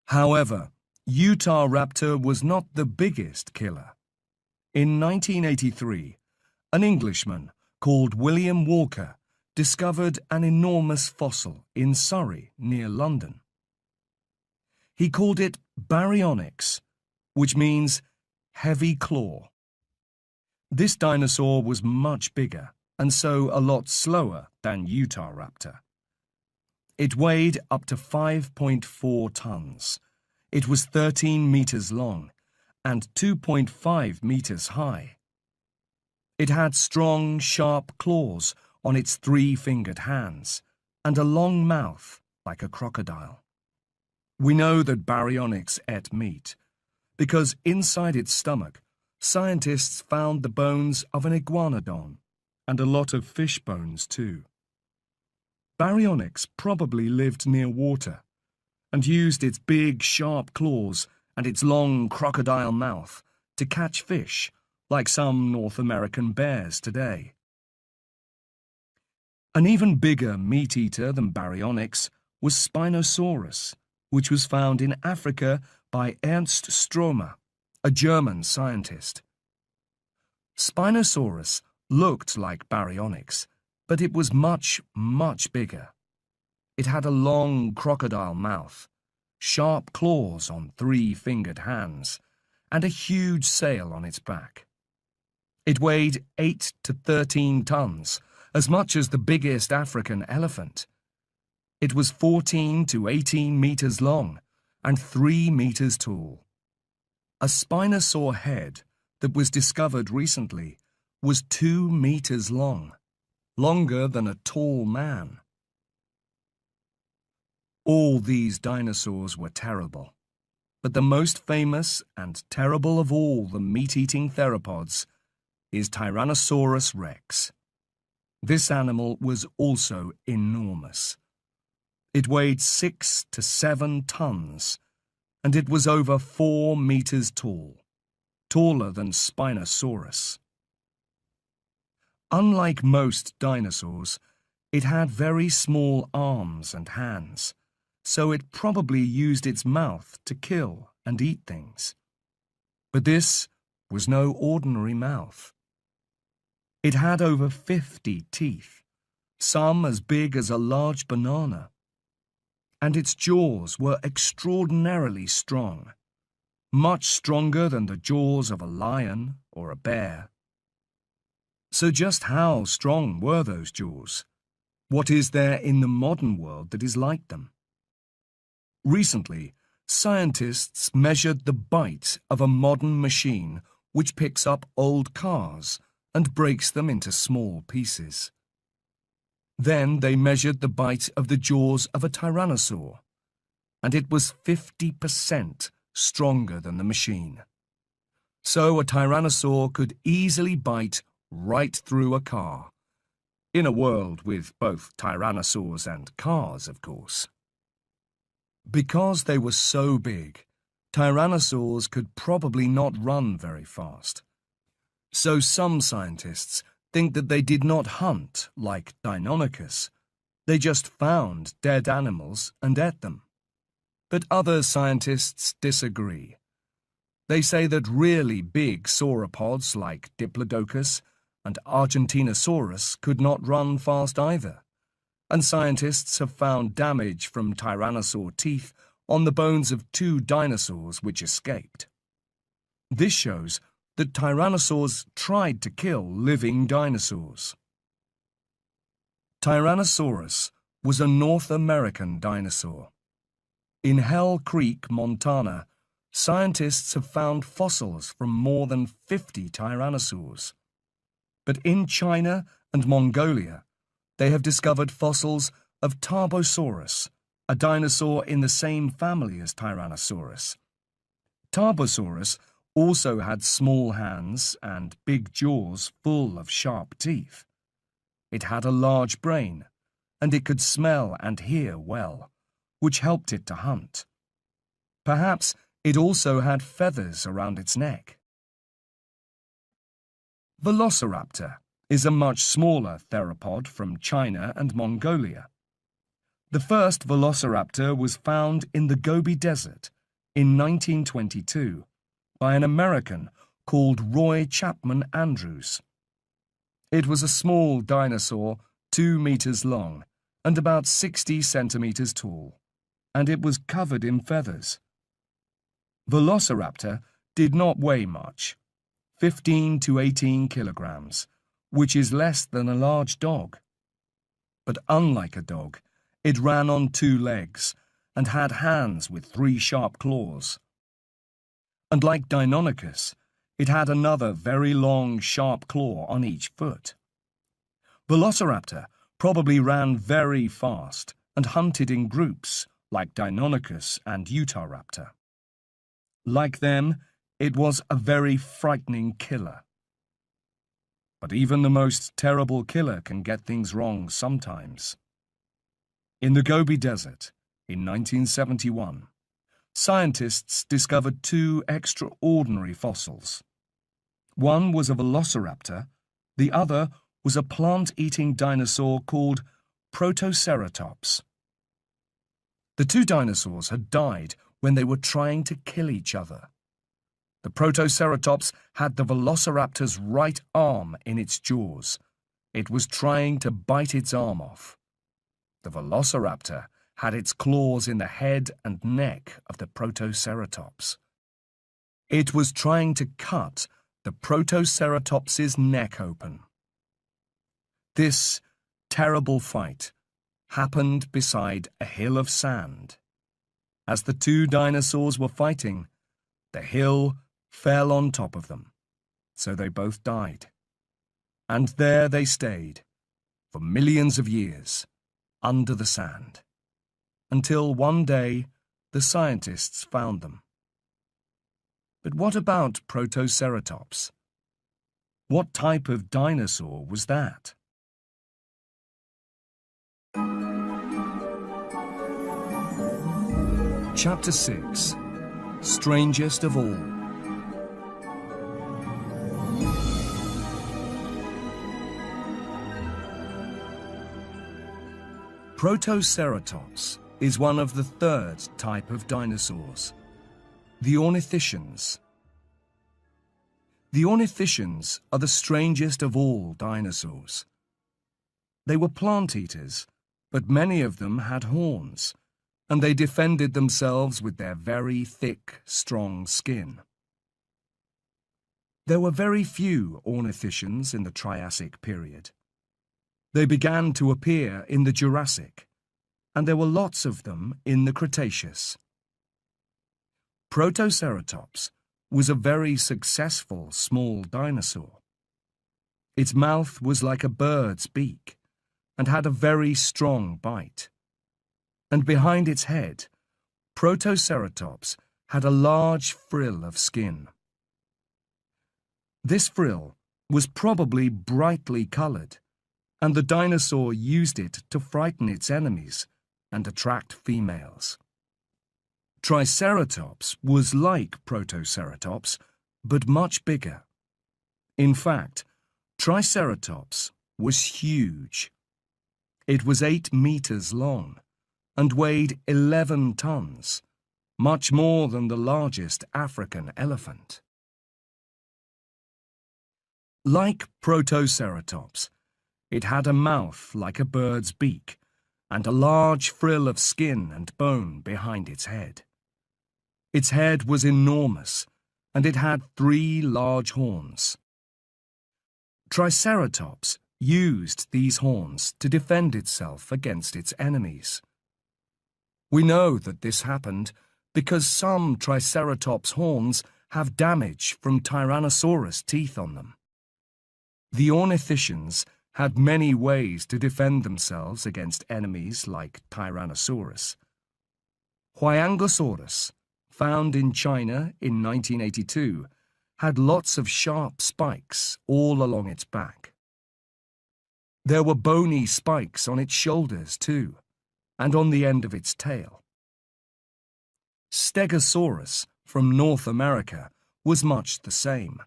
However, Utahraptor was not the biggest killer. In 1983, an Englishman called William Walker discovered an enormous fossil in Surrey, near London. He called it Baryonyx, which means heavy claw. This dinosaur was much bigger and so a lot slower than Utahraptor. It weighed up to 5.4 tons. It was 13 meters long and 2.5 meters high. It had strong, sharp claws on its 3-fingered hands and a long mouth like a crocodile. We know that Baryonyx ate meat because inside its stomach, scientists found the bones of an iguanodon and a lot of fish bones too. Baryonyx probably lived near water and used its big, sharp claws and its long crocodile mouth to catch fish, like some North American bears today. An even bigger meat-eater than Baryonyx was Spinosaurus, which was found in Africa by Ernst Stromer, a German scientist. Spinosaurus looked like Baryonyx, but it was much, much bigger. It had a long crocodile mouth, sharp claws on 3-fingered hands, and a huge sail on its back. It weighed 8 to 13 tons, as much as the biggest African elephant. It was 14 to 18 meters long and 3 meters tall. A Spinosaur head that was discovered recently was 2 meters long, longer than a tall man. All these dinosaurs were terrible, but the most famous and terrible of all the meat-eating theropods is Tyrannosaurus rex. This animal was also enormous. It weighed 6 to 7 tons, and it was over 4 meters tall, taller than Spinosaurus. Unlike most dinosaurs, it had very small arms and hands, so it probably used its mouth to kill and eat things. But this was no ordinary mouth. It had over 50 teeth, some as big as a large banana, and its jaws were extraordinarily strong. much stronger than the jaws of a lion or a bear. So just how strong were those jaws? What is there in the modern world that is like them? Recently, scientists measured the bite of a modern machine which picks up old cars and breaks them into small pieces. Then they measured the bite of the jaws of a tyrannosaur, and it was 50% stronger than the machine. So a tyrannosaur could easily bite right through a car, in a world with both tyrannosaurs and cars, of course. Because they were so big, tyrannosaurs could probably not run very fast. So some scientists think that they did not hunt like Deinonychus. They just found dead animals and ate them. But other scientists disagree. They say that really big sauropods like Diplodocus and Argentinosaurus could not run fast either, and scientists have found damage from tyrannosaur teeth on the bones of 2 dinosaurs which escaped. This shows that tyrannosaurs tried to kill living dinosaurs. Tyrannosaurus was a North American dinosaur. In Hell Creek, Montana, scientists have found fossils from more than 50 tyrannosaurs. But in China and Mongolia, they have discovered fossils of Tarbosaurus, a dinosaur in the same family as Tyrannosaurus. Tarbosaurus also had small hands and big jaws full of sharp teeth. It had a large brain, and it could smell and hear well, which helped it to hunt. Perhaps it also had feathers around its neck. Velociraptor is a much smaller theropod from China and Mongolia. The first velociraptor was found in the Gobi Desert in 1922 by an American called Roy Chapman Andrews. It was a small dinosaur 2 meters long and about 60 centimeters tall, and it was covered in feathers. Velociraptor did not weigh much, 15 to 18 kilograms, which is less than a large dog. But unlike a dog, it ran on 2 legs and had hands with 3 sharp claws. And like Deinonychus, it had another very long, sharp claw on each foot. Velociraptor probably ran very fast and hunted in groups like Deinonychus and Utahraptor. Like them, it was a very frightening killer. But even the most terrible killer can get things wrong sometimes. In the Gobi Desert, in 1971, scientists discovered 2 extraordinary fossils. One was a velociraptor, the other was a plant-eating dinosaur called Protoceratops. The 2 dinosaurs had died when they were trying to kill each other. The Protoceratops had the velociraptor's right arm in its jaws. It was trying to bite its arm off. The velociraptor had its claws in the head and neck of the Protoceratops. It was trying to cut the Protoceratops's neck open. This terrible fight happened beside a hill of sand. As the 2 dinosaurs were fighting, the hill fell on top of them, so they both died. And there they stayed, for millions of years, under the sand, until one day the scientists found them. But what about Protoceratops? What type of dinosaur was that? Chapter 6. Strangest of All. Protoceratops is one of the 3rd type of dinosaurs, the ornithischians. The ornithischians are the strangest of all dinosaurs. They were plant-eaters, but many of them had horns, and they defended themselves with their very thick, strong skin. There were very few ornithischians in the Triassic period. They began to appear in the Jurassic, and there were lots of them in the Cretaceous. Protoceratops was a very successful small dinosaur. Its mouth was like a bird's beak and had a very strong bite. And behind its head, Protoceratops had a large frill of skin. This frill was probably brightly coloured, and the dinosaur used it to frighten its enemies and attract females. Triceratops was like Protoceratops, but much bigger. In fact, Triceratops was huge. It was 8 meters long and weighed 11 tons, much more than the largest African elephant. Like Protoceratops, it had a mouth like a bird's beak and a large frill of skin and bone behind its head. Its head was enormous, and it had 3 large horns. Triceratops used these horns to defend itself against its enemies. We know that this happened because some Triceratops horns have damage from Tyrannosaurus teeth on them. The ornithischians had many ways to defend themselves against enemies like Tyrannosaurus. Huayanglosaurus, found in China in 1982, had lots of sharp spikes all along its back. There were bony spikes on its shoulders too, and on the end of its tail. Stegosaurus from North America was much the same.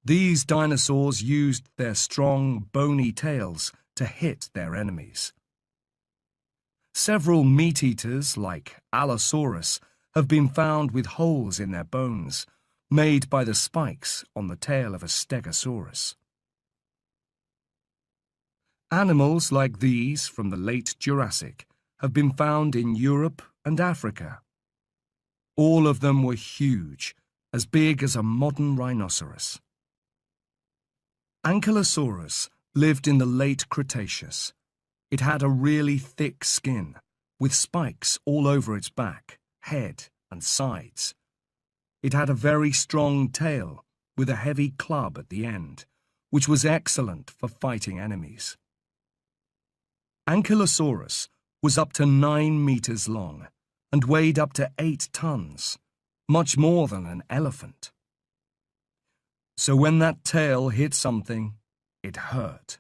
These dinosaurs used their strong, bony tails to hit their enemies. Several meat-eaters, like Allosaurus, have been found with holes in their bones, made by the spikes on the tail of a Stegosaurus. Animals like these from the late Jurassic have been found in Europe and Africa. All of them were huge, as big as a modern rhinoceros. Ankylosaurus lived in the late Cretaceous. It had a really thick skin, with spikes all over its back, head, and sides. It had a very strong tail, with a heavy club at the end, which was excellent for fighting enemies. Ankylosaurus was up to 9 meters long and weighed up to 8 tons, much more than an elephant. So when that tail hit something, it hurt.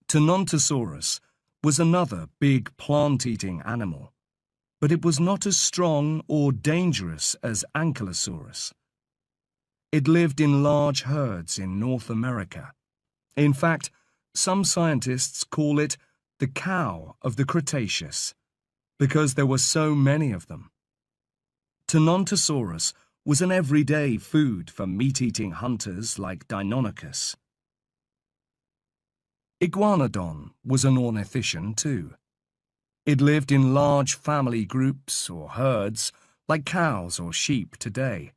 Tenontosaurus was another big plant-eating animal, but it was not as strong or dangerous as Ankylosaurus. It lived in large herds in North America. In fact, some scientists call it the cow of the Cretaceous, because there were so many of them. Tenontosaurus was an everyday food for meat-eating hunters like Deinonychus. Iguanodon was an ornithischian too. It lived in large family groups or herds, like cows or sheep today.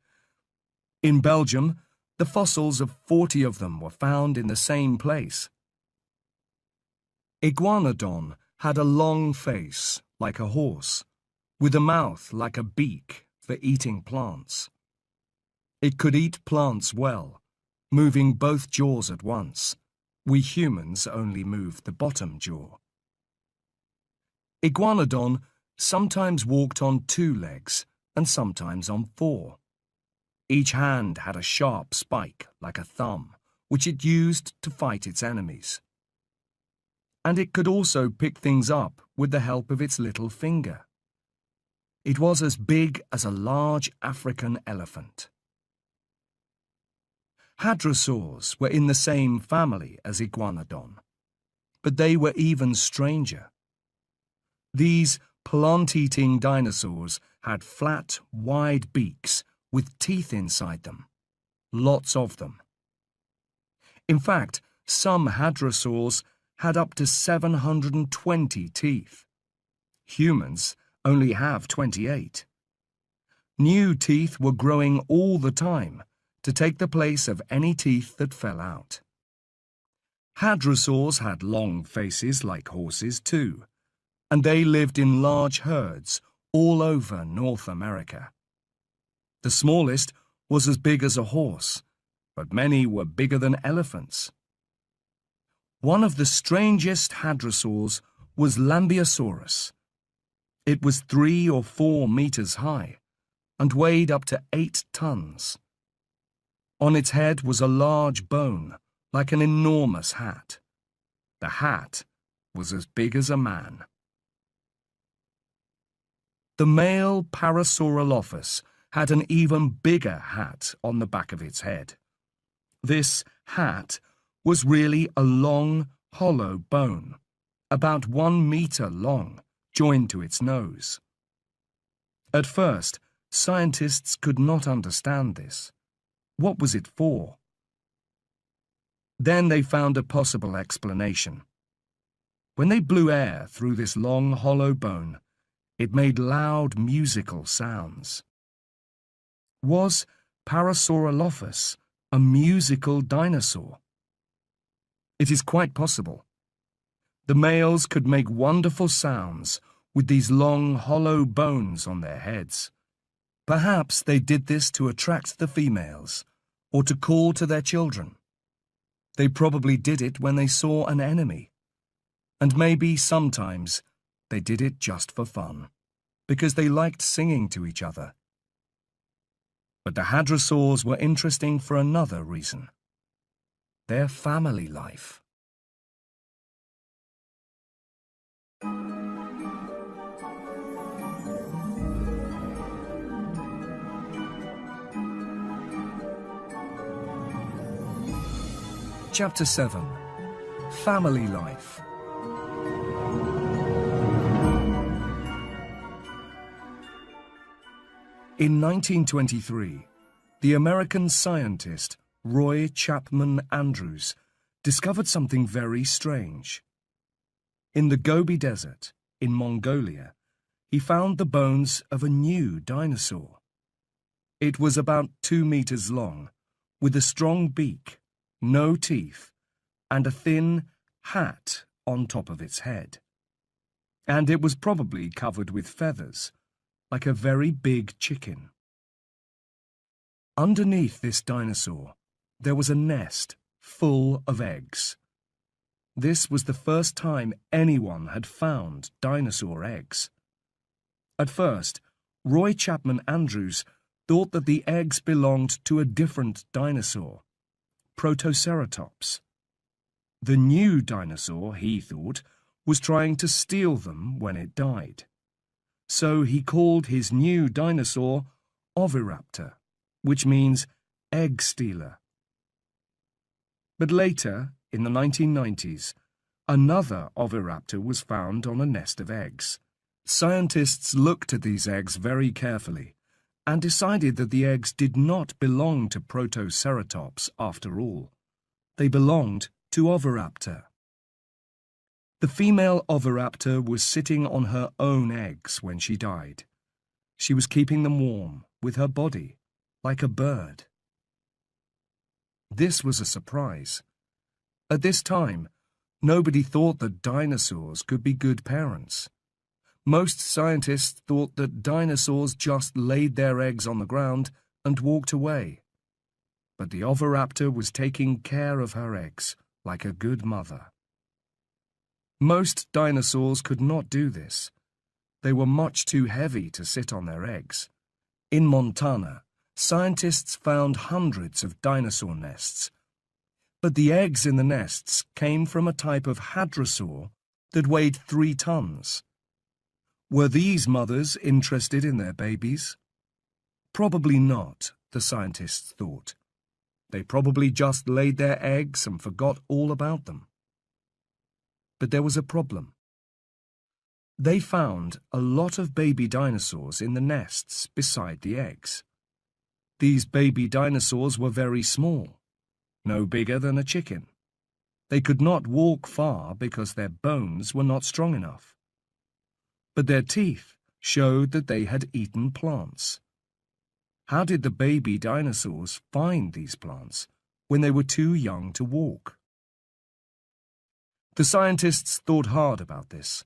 In Belgium, the fossils of 40 of them were found in the same place. Iguanodon had a long face, like a horse, with a mouth like a beak for eating plants. It could eat plants well, moving both jaws at once. We humans only moved the bottom jaw. Iguanodon sometimes walked on 2 legs and sometimes on 4. Each hand had a sharp spike, like a thumb, which it used to fight its enemies. And it could also pick things up with the help of its little finger. It was as big as a large African elephant. Hadrosaurs were in the same family as Iguanodon, but they were even stranger. These plant-eating dinosaurs had flat, wide beaks with teeth inside them. Lots of them. In fact, some hadrosaurs had up to 720 teeth. Humans only have 28. New teeth were growing all the time to take the place of any teeth that fell out. Hadrosaurs had long faces like horses too, and they lived in large herds all over North America. The smallest was as big as a horse, but many were bigger than elephants. One of the strangest hadrosaurs was Lambeosaurus. It was 3 or 4 meters high and weighed up to 8 tons. On its head was a large bone, like an enormous hat. The hat was as big as a man. The male Parasaurolophus had an even bigger hat on the back of its head. This hat was really a long, hollow bone, about 1 meter long, joined to its nose. At first, scientists could not understand this. What was it for? Then they found a possible explanation. When they blew air through this long, hollow bone, it made loud musical sounds. Was Parasaurolophus a musical dinosaur? It is quite possible. The males could make wonderful sounds with these long, hollow bones on their heads. Perhaps they did this to attract the females, or to call to their children. They probably did it when they saw an enemy. And maybe sometimes they did it just for fun, because they liked singing to each other. But the hadrosaurs were interesting for another reason: their family life. Chapter 7. Family Life. In 1923, the American scientist Roy Chapman Andrews discovered something very strange. In the Gobi Desert, in Mongolia, he found the bones of a new dinosaur. It was about 2 meters long, with a strong beak, no teeth, and a thin hat on top of its head. And it was probably covered with feathers, like a very big chicken. Underneath this dinosaur, there was a nest full of eggs. This was the first time anyone had found dinosaur eggs. At first, Roy Chapman Andrews thought that the eggs belonged to a different dinosaur, Protoceratops. The new dinosaur, he thought, was trying to steal them when it died. So he called his new dinosaur Oviraptor, which means egg stealer. But later, in the 1990s, another Oviraptor was found on a nest of eggs. Scientists looked at these eggs very carefully and decided that the eggs did not belong to Protoceratops after all. They belonged to Oviraptor. The female Oviraptor was sitting on her own eggs when she died. She was keeping them warm with her body, like a bird. This was a surprise. At this time, nobody thought that dinosaurs could be good parents. Most scientists thought that dinosaurs just laid their eggs on the ground and walked away. But the Oviraptor was taking care of her eggs like a good mother. Most dinosaurs could not do this. They were much too heavy to sit on their eggs. In Montana, scientists found hundreds of dinosaur nests. But the eggs in the nests came from a type of hadrosaur that weighed 3 tons. Were these mothers interested in their babies? Probably not, the scientists thought. They probably just laid their eggs and forgot all about them. But there was a problem. They found a lot of baby dinosaurs in the nests beside the eggs. These baby dinosaurs were very small, no bigger than a chicken. They could not walk far because their bones were not strong enough. but their teeth showed that they had eaten plants. How did the baby dinosaurs find these plants when they were too young to walk? The scientists thought hard about this.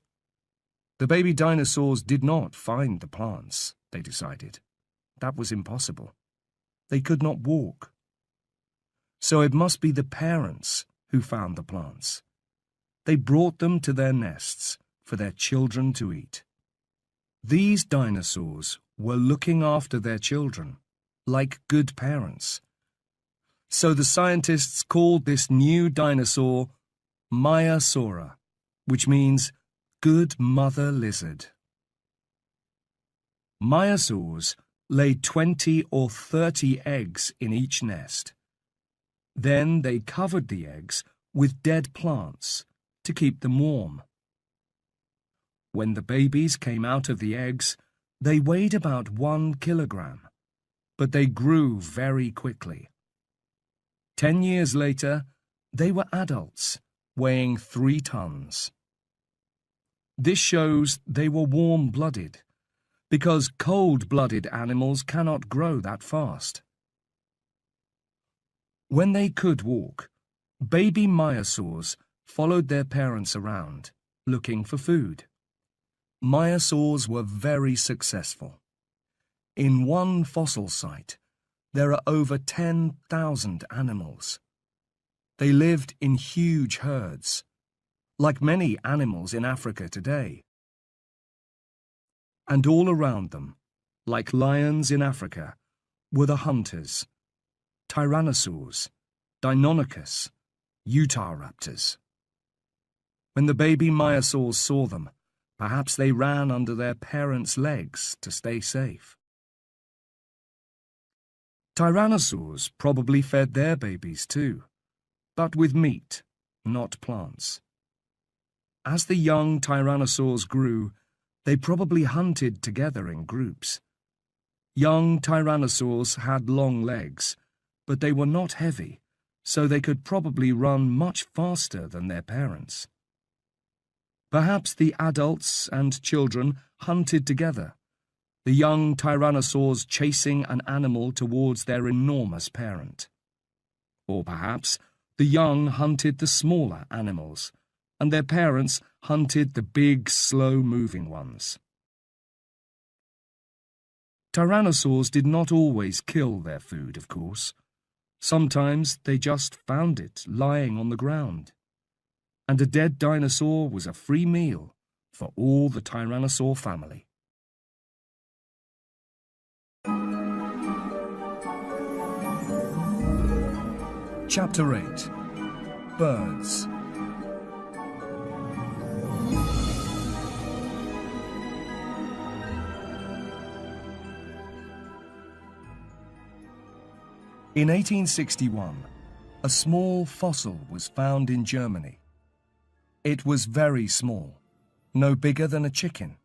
The baby dinosaurs did not find the plants, they decided. That was impossible. They could not walk. So it must be the parents who found the plants. They brought them to their nests for their children to eat. These dinosaurs were looking after their children, like good parents. So the scientists called this new dinosaur Maiasaura, which means good mother lizard. Maiasaurs laid 20 or 30 eggs in each nest. Then they covered the eggs with dead plants to keep them warm. When the babies came out of the eggs, they weighed about 1 kilogram, but they grew very quickly. 10 years later, they were adults, weighing 3 tons. This shows they were warm-blooded, because cold-blooded animals cannot grow that fast. When they could walk, baby maiasaurs followed their parents around, looking for food. Maiasaurs were very successful. In one fossil site, there are over 10,000 animals. They lived in huge herds, like many animals in Africa today. And all around them, like lions in Africa, were the hunters, Tyrannosaurs, Deinonychus, Utahraptors. When the baby maiasaurs saw them, perhaps they ran under their parents' legs to stay safe. Tyrannosaurs probably fed their babies too, but with meat, not plants. As the young tyrannosaurs grew, they probably hunted together in groups. Young tyrannosaurs had long legs, but they were not heavy, so they could probably run much faster than their parents. Perhaps the adults and children hunted together, the young tyrannosaurs chasing an animal towards their enormous parent. Or perhaps the young hunted the smaller animals, and their parents hunted the big, slow-moving ones. Tyrannosaurs did not always kill their food, of course. Sometimes they just found it lying on the ground. And a dead dinosaur was a free meal for all the tyrannosaur family. Chapter 8. Birds. In 1861, a small fossil was found in Germany. It was very small, no bigger than a chicken.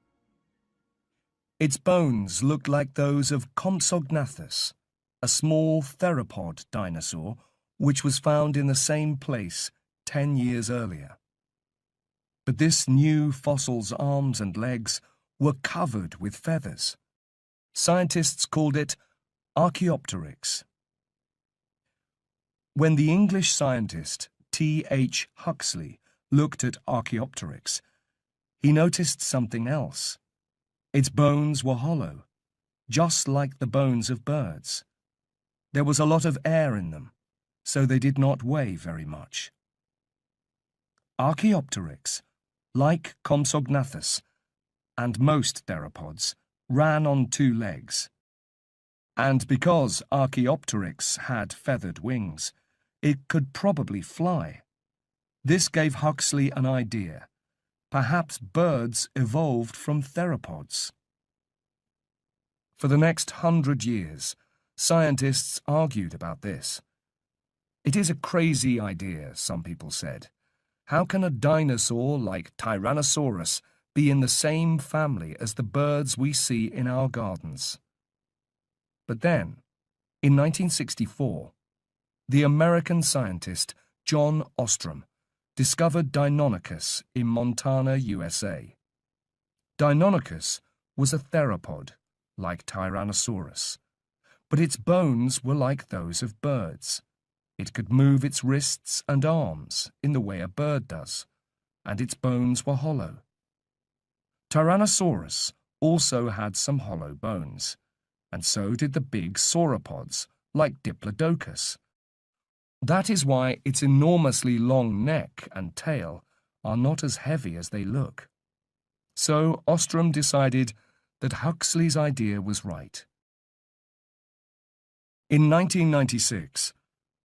Its bones looked like those of Compsognathus, a small theropod dinosaur which was found in the same place 10 years earlier. But this new fossil's arms and legs were covered with feathers. Scientists called it Archaeopteryx. When the English scientist T.H. Huxley looked at Archaeopteryx, he noticed something else. Its bones were hollow, just like the bones of birds. There was a lot of air in them, so they did not weigh very much. Archaeopteryx, like Compsognathus and most theropods, ran on 2 legs. And because Archaeopteryx had feathered wings, it could probably fly. This gave Huxley an idea. Perhaps birds evolved from theropods. For the next 100 years, scientists argued about this. It is a crazy idea, some people said. How can a dinosaur like Tyrannosaurus be in the same family as the birds we see in our gardens? But then, in 1964, the American scientist John Ostrom discovered Deinonychus in Montana, USA. Deinonychus was a theropod, like Tyrannosaurus, but its bones were like those of birds. It could move its wrists and arms in the way a bird does, and its bones were hollow. Tyrannosaurus also had some hollow bones, and so did the big sauropods, like Diplodocus. That is why its enormously long neck and tail are not as heavy as they look. So Ostrom decided that Huxley's idea was right. In 1996,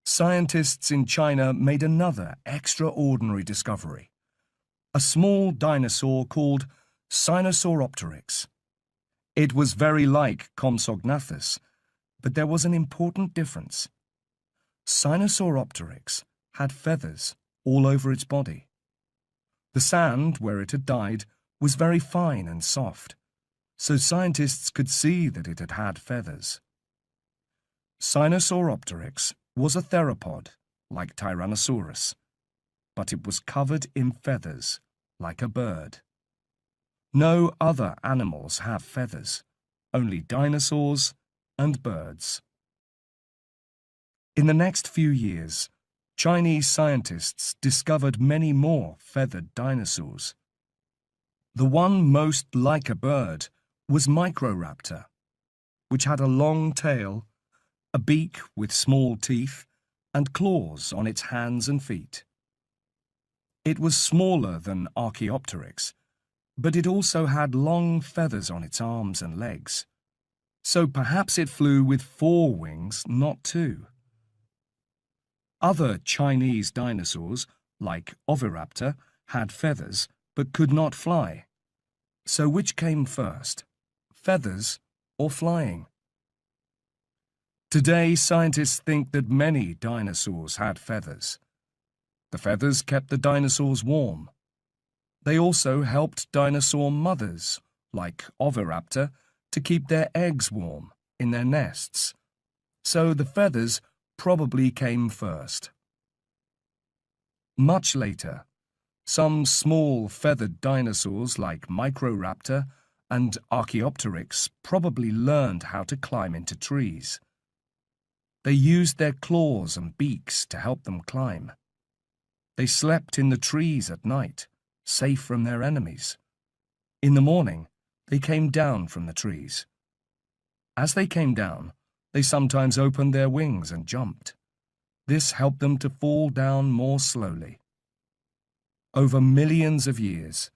scientists in China made another extraordinary discovery: a small dinosaur called Sinosauropteryx. It was very like Compsognathus, but there was an important difference. Sinosauropteryx had feathers all over its body. The sand where it had died was very fine and soft, so scientists could see that it had had feathers. Sinosauropteryx was a theropod, like Tyrannosaurus, but it was covered in feathers, like a bird. No other animals have feathers, only dinosaurs and birds. In the next few years, Chinese scientists discovered many more feathered dinosaurs. The one most like a bird was Microraptor, which had a long tail, a beak with small teeth, and claws on its hands and feet. It was smaller than Archaeopteryx, but it also had long feathers on its arms and legs, so perhaps it flew with 4 wings, not 2. Other Chinese dinosaurs, like Oviraptor, had feathers but could not fly. So which came first, feathers or flying? Today, scientists think that many dinosaurs had feathers. The feathers kept the dinosaurs warm. They also helped dinosaur mothers, like Oviraptor, to keep their eggs warm in their nests. So the feathers probably came first. Much later, some small feathered dinosaurs like Microraptor and Archaeopteryx probably learned how to climb into trees. They used their claws and beaks to help them climb. They slept in the trees at night, safe from their enemies. In the morning, they came down from the trees. As they came down, they sometimes opened their wings and jumped. This helped them to fall down more slowly. Over millions of years,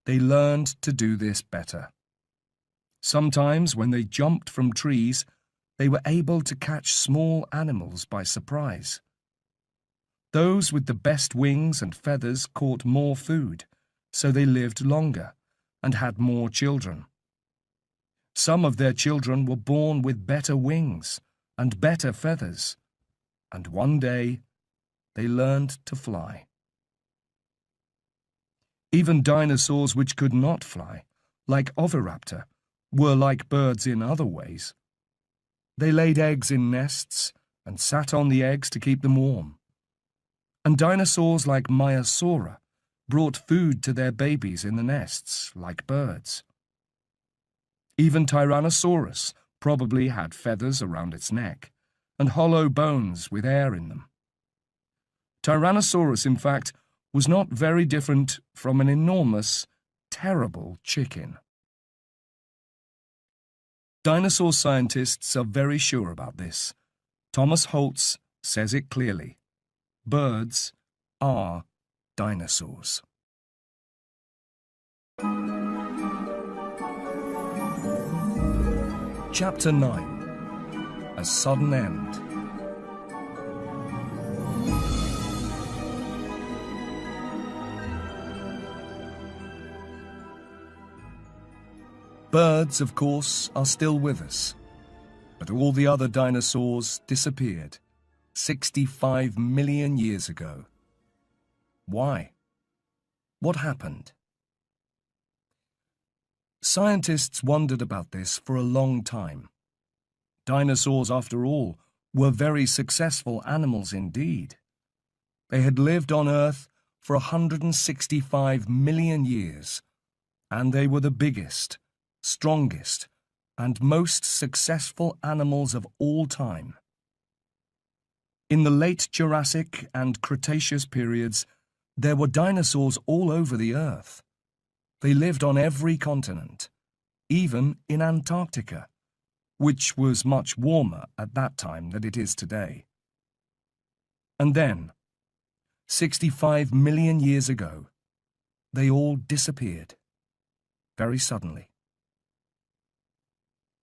they learned to do this better. Sometimes, when they jumped from trees, they were able to catch small animals by surprise. Those with the best wings and feathers caught more food, so they lived longer and had more children. Some of their children were born with better wings and better feathers, and one day they learned to fly. Even dinosaurs which could not fly, like Oviraptor, were like birds in other ways. They laid eggs in nests and sat on the eggs to keep them warm. And dinosaurs like Maiasaura brought food to their babies in the nests, like birds. Even Tyrannosaurus probably had feathers around its neck and hollow bones with air in them. Tyrannosaurus, in fact, was not very different from an enormous, terrible chicken. Dinosaur scientists are very sure about this. Thomas Holtz says it clearly. Birds are dinosaurs. Chapter 9. A Sudden End. Birds, of course, are still with us, but all the other dinosaurs disappeared 65 million years ago. Why? What happened? Scientists wondered about this for a long time. Dinosaurs, after all, were very successful animals indeed. They had lived on Earth for 165 million years, and they were the biggest, strongest, and most successful animals of all time. In the late Jurassic and Cretaceous periods, there were dinosaurs all over the Earth. They lived on every continent, even in Antarctica, which was much warmer at that time than it is today. And then, 65 million years ago, they all disappeared, very suddenly.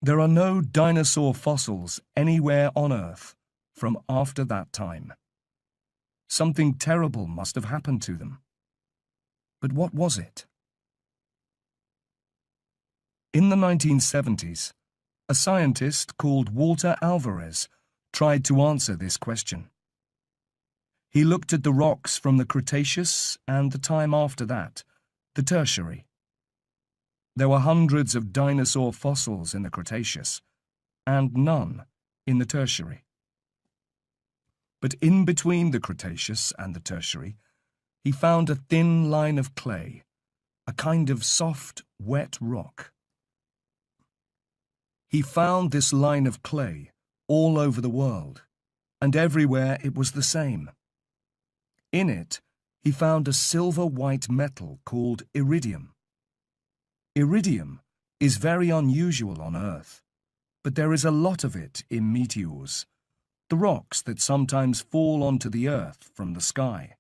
There are no dinosaur fossils anywhere on Earth from after that time. Something terrible must have happened to them. But what was it? In the 1970s, a scientist called Walter Alvarez tried to answer this question. He looked at the rocks from the Cretaceous and the time after that, the Tertiary. There were hundreds of dinosaur fossils in the Cretaceous, and none in the Tertiary. But in between the Cretaceous and the Tertiary, he found a thin line of clay, a kind of soft, wet rock. He found this line of clay all over the world, and everywhere it was the same. In it, he found a silver-white metal called iridium. Iridium is very unusual on Earth, but there is a lot of it in meteors, the rocks that sometimes fall onto the Earth from the sky.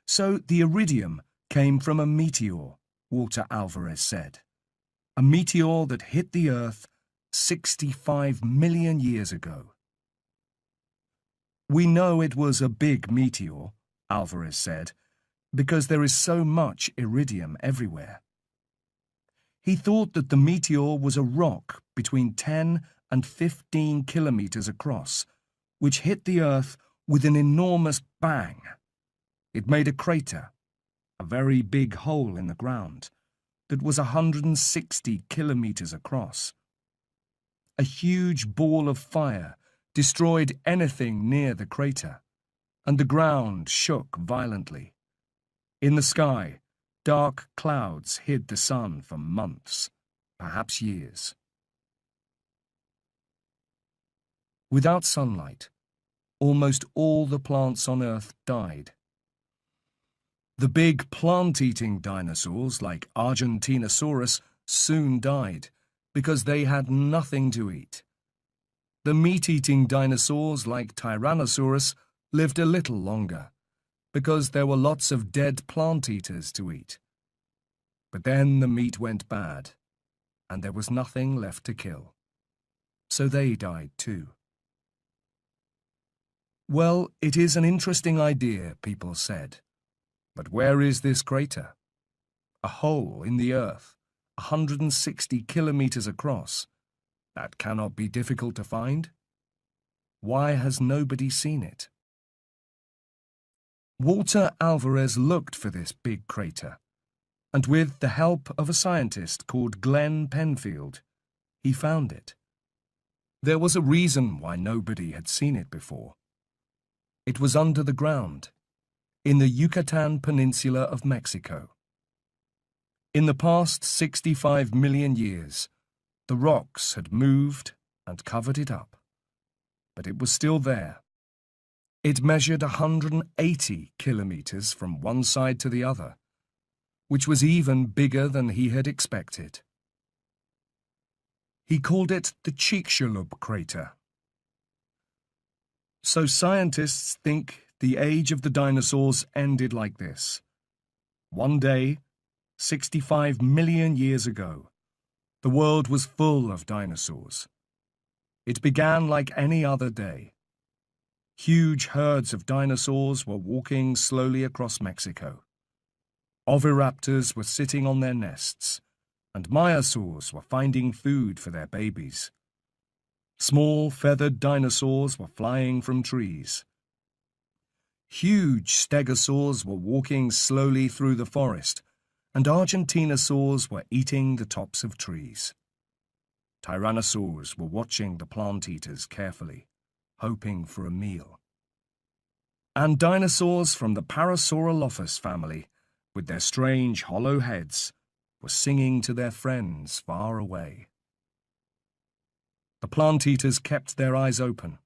So the iridium came from a meteor, Walter Alvarez said. A meteor that hit the Earth 65 million years ago. We know it was a big meteor, Alvarez said, because there is so much iridium everywhere. He thought that the meteor was a rock between 10 and 15 kilometers across, which hit the Earth with an enormous bang. It made a crater, a very big hole in the ground, that was 160 kilometers across. A huge ball of fire destroyed anything near the crater, and the ground shook violently. In the sky, dark clouds hid the sun for months, perhaps years. Without sunlight, almost all the plants on Earth died. The big plant-eating dinosaurs like Argentinosaurus soon died because they had nothing to eat. The meat-eating dinosaurs like Tyrannosaurus lived a little longer because there were lots of dead plant-eaters to eat. But then the meat went bad, and there was nothing left to kill. So they died too. Well, it is an interesting idea, people said. But where is this crater? A hole in the Earth, 160 kilometers across. That cannot be difficult to find. Why has nobody seen it? Walter Alvarez looked for this big crater, and with the help of a scientist called Glenn Penfield, he found it. There was a reason why nobody had seen it before. It was under the ground, in the Yucatan Peninsula of Mexico. In the past 65 million years, the rocks had moved and covered it up, but it was still there. It measured 180 kilometers from one side to the other, which was even bigger than he had expected. He called it the Chicxulub crater. So scientists think the age of the dinosaurs ended like this. One day, 65 million years ago, the world was full of dinosaurs. It began like any other day. Huge herds of dinosaurs were walking slowly across Mexico. Oviraptors were sitting on their nests, and maiasaurs were finding food for their babies. Small feathered dinosaurs were flying from trees. Huge stegosaurs were walking slowly through the forest, and Argentinosaurs were eating the tops of trees. Tyrannosaurs were watching the plant-eaters carefully, hoping for a meal. And dinosaurs from the Parasaurolophus family, with their strange hollow heads, were singing to their friends far away. The plant-eaters kept their eyes open,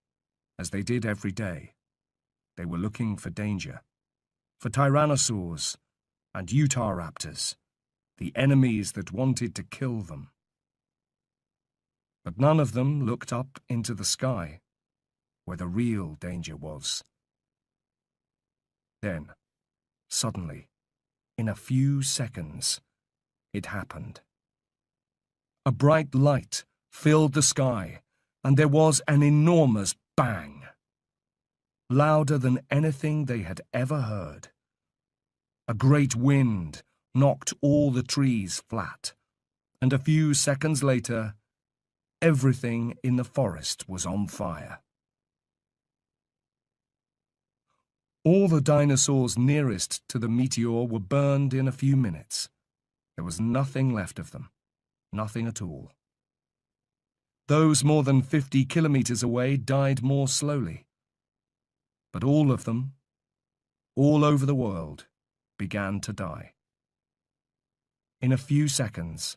as they did every day. They were looking for danger, for tyrannosaurs and Utahraptors, the enemies that wanted to kill them. But none of them looked up into the sky, where the real danger was. Then, suddenly, in a few seconds, it happened. A bright light filled the sky, and there was an enormous bang, louder than anything they had ever heard. A great wind knocked all the trees flat, and a few seconds later, everything in the forest was on fire. All the dinosaurs nearest to the meteor were burned in a few minutes. There was nothing left of them, nothing at all. Those more than 50 kilometers away died more slowly. But all of them, all over the world, began to die. In a few seconds,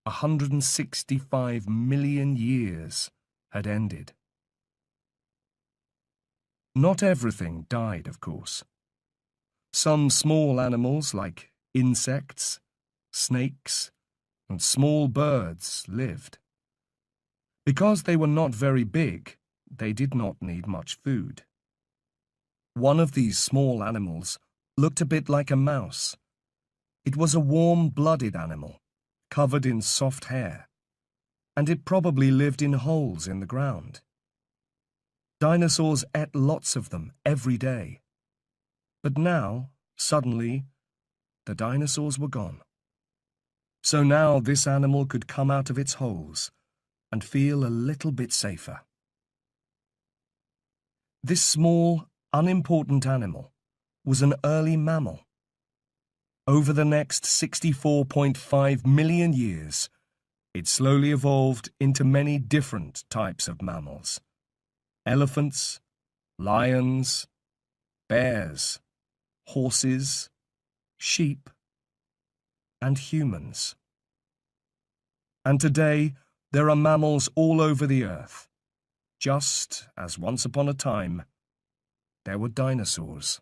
165 million years had ended. Not everything died, of course. Some small animals, like insects, snakes, and small birds, lived. Because they were not very big, they did not need much food. One of these small animals looked a bit like a mouse. It was a warm-blooded animal, covered in soft hair, and it probably lived in holes in the ground. Dinosaurs ate lots of them every day. But now, suddenly, the dinosaurs were gone. So now this animal could come out of its holes and feel a little bit safer. This small, unimportant animal was an early mammal. Over the next 64.5 million years, it slowly evolved into many different types of mammals. Elephants, lions, bears, horses, sheep, and humans. And today, there are mammals all over the earth, just as once upon a time, there were dinosaurs.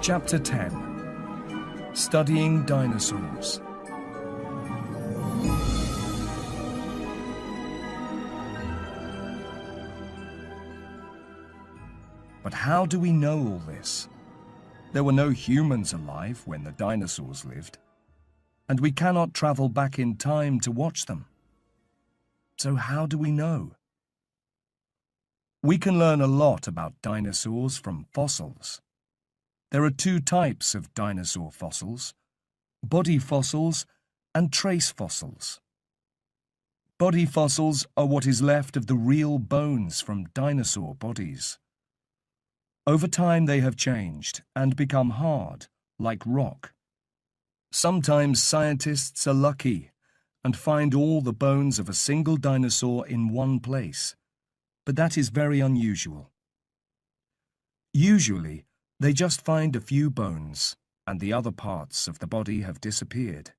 Chapter 10. Studying Dinosaurs. But how do we know all this? There were no humans alive when the dinosaurs lived, and we cannot travel back in time to watch them. So how do we know? We can learn a lot about dinosaurs from fossils. There are two types of dinosaur fossils: body fossils and trace fossils. Body fossils are what is left of the real bones from dinosaur bodies. Over time they have changed and become hard, like rock. Sometimes scientists are lucky and find all the bones of a single dinosaur in one place, but that is very unusual. Usually, they just find a few bones, and the other parts of the body have disappeared.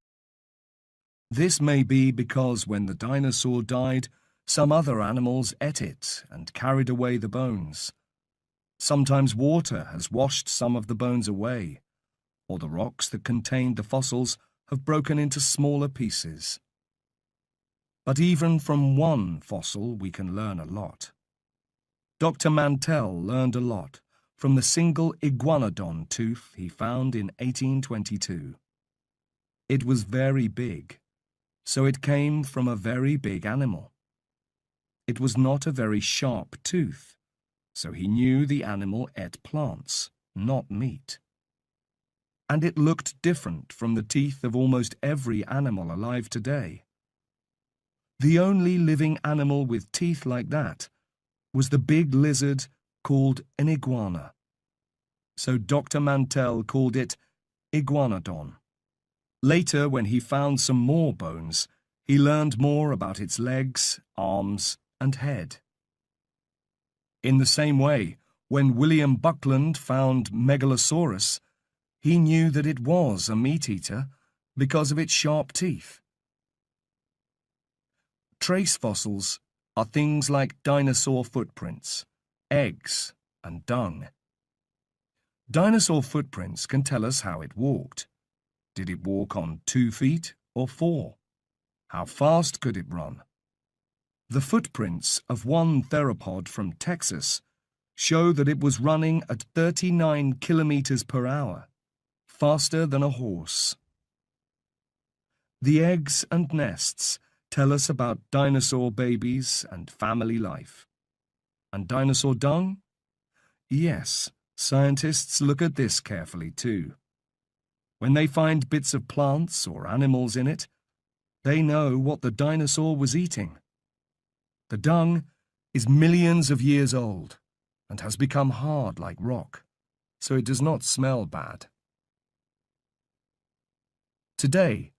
This may be because when the dinosaur died, some other animals ate it and carried away the bones. Sometimes water has washed some of the bones away, or the rocks that contained the fossils have broken into smaller pieces. But even from one fossil we can learn a lot. Dr. Mantell learned a lot from the single iguanodon tooth he found in 1822. It was very big, so it came from a very big animal. It was not a very sharp tooth, so he knew the animal ate plants, not meat. And it looked different from the teeth of almost every animal alive today. The only living animal with teeth like that was the big lizard called an iguana. So Dr. Mantell called it iguanodon. Later, when he found some more bones, he learned more about its legs, arms, and head. In the same way, When William Buckland found Megalosaurus, he knew that it was a meat-eater because of its sharp teeth. Trace fossils are things like dinosaur footprints, eggs, and dung. Dinosaur footprints can tell us how it walked. Did it walk on 2 feet or 4? How fast could it run? The footprints of one theropod from Texas show that it was running at 39 kilometers per hour, faster than a horse. The eggs and nests tell us about dinosaur babies and family life. And dinosaur dung? Yes, scientists look at this carefully too. When they find bits of plants or animals in it, they know what the dinosaur was eating. The dung is millions of years old and has become hard like rock, so it does not smell bad. Today,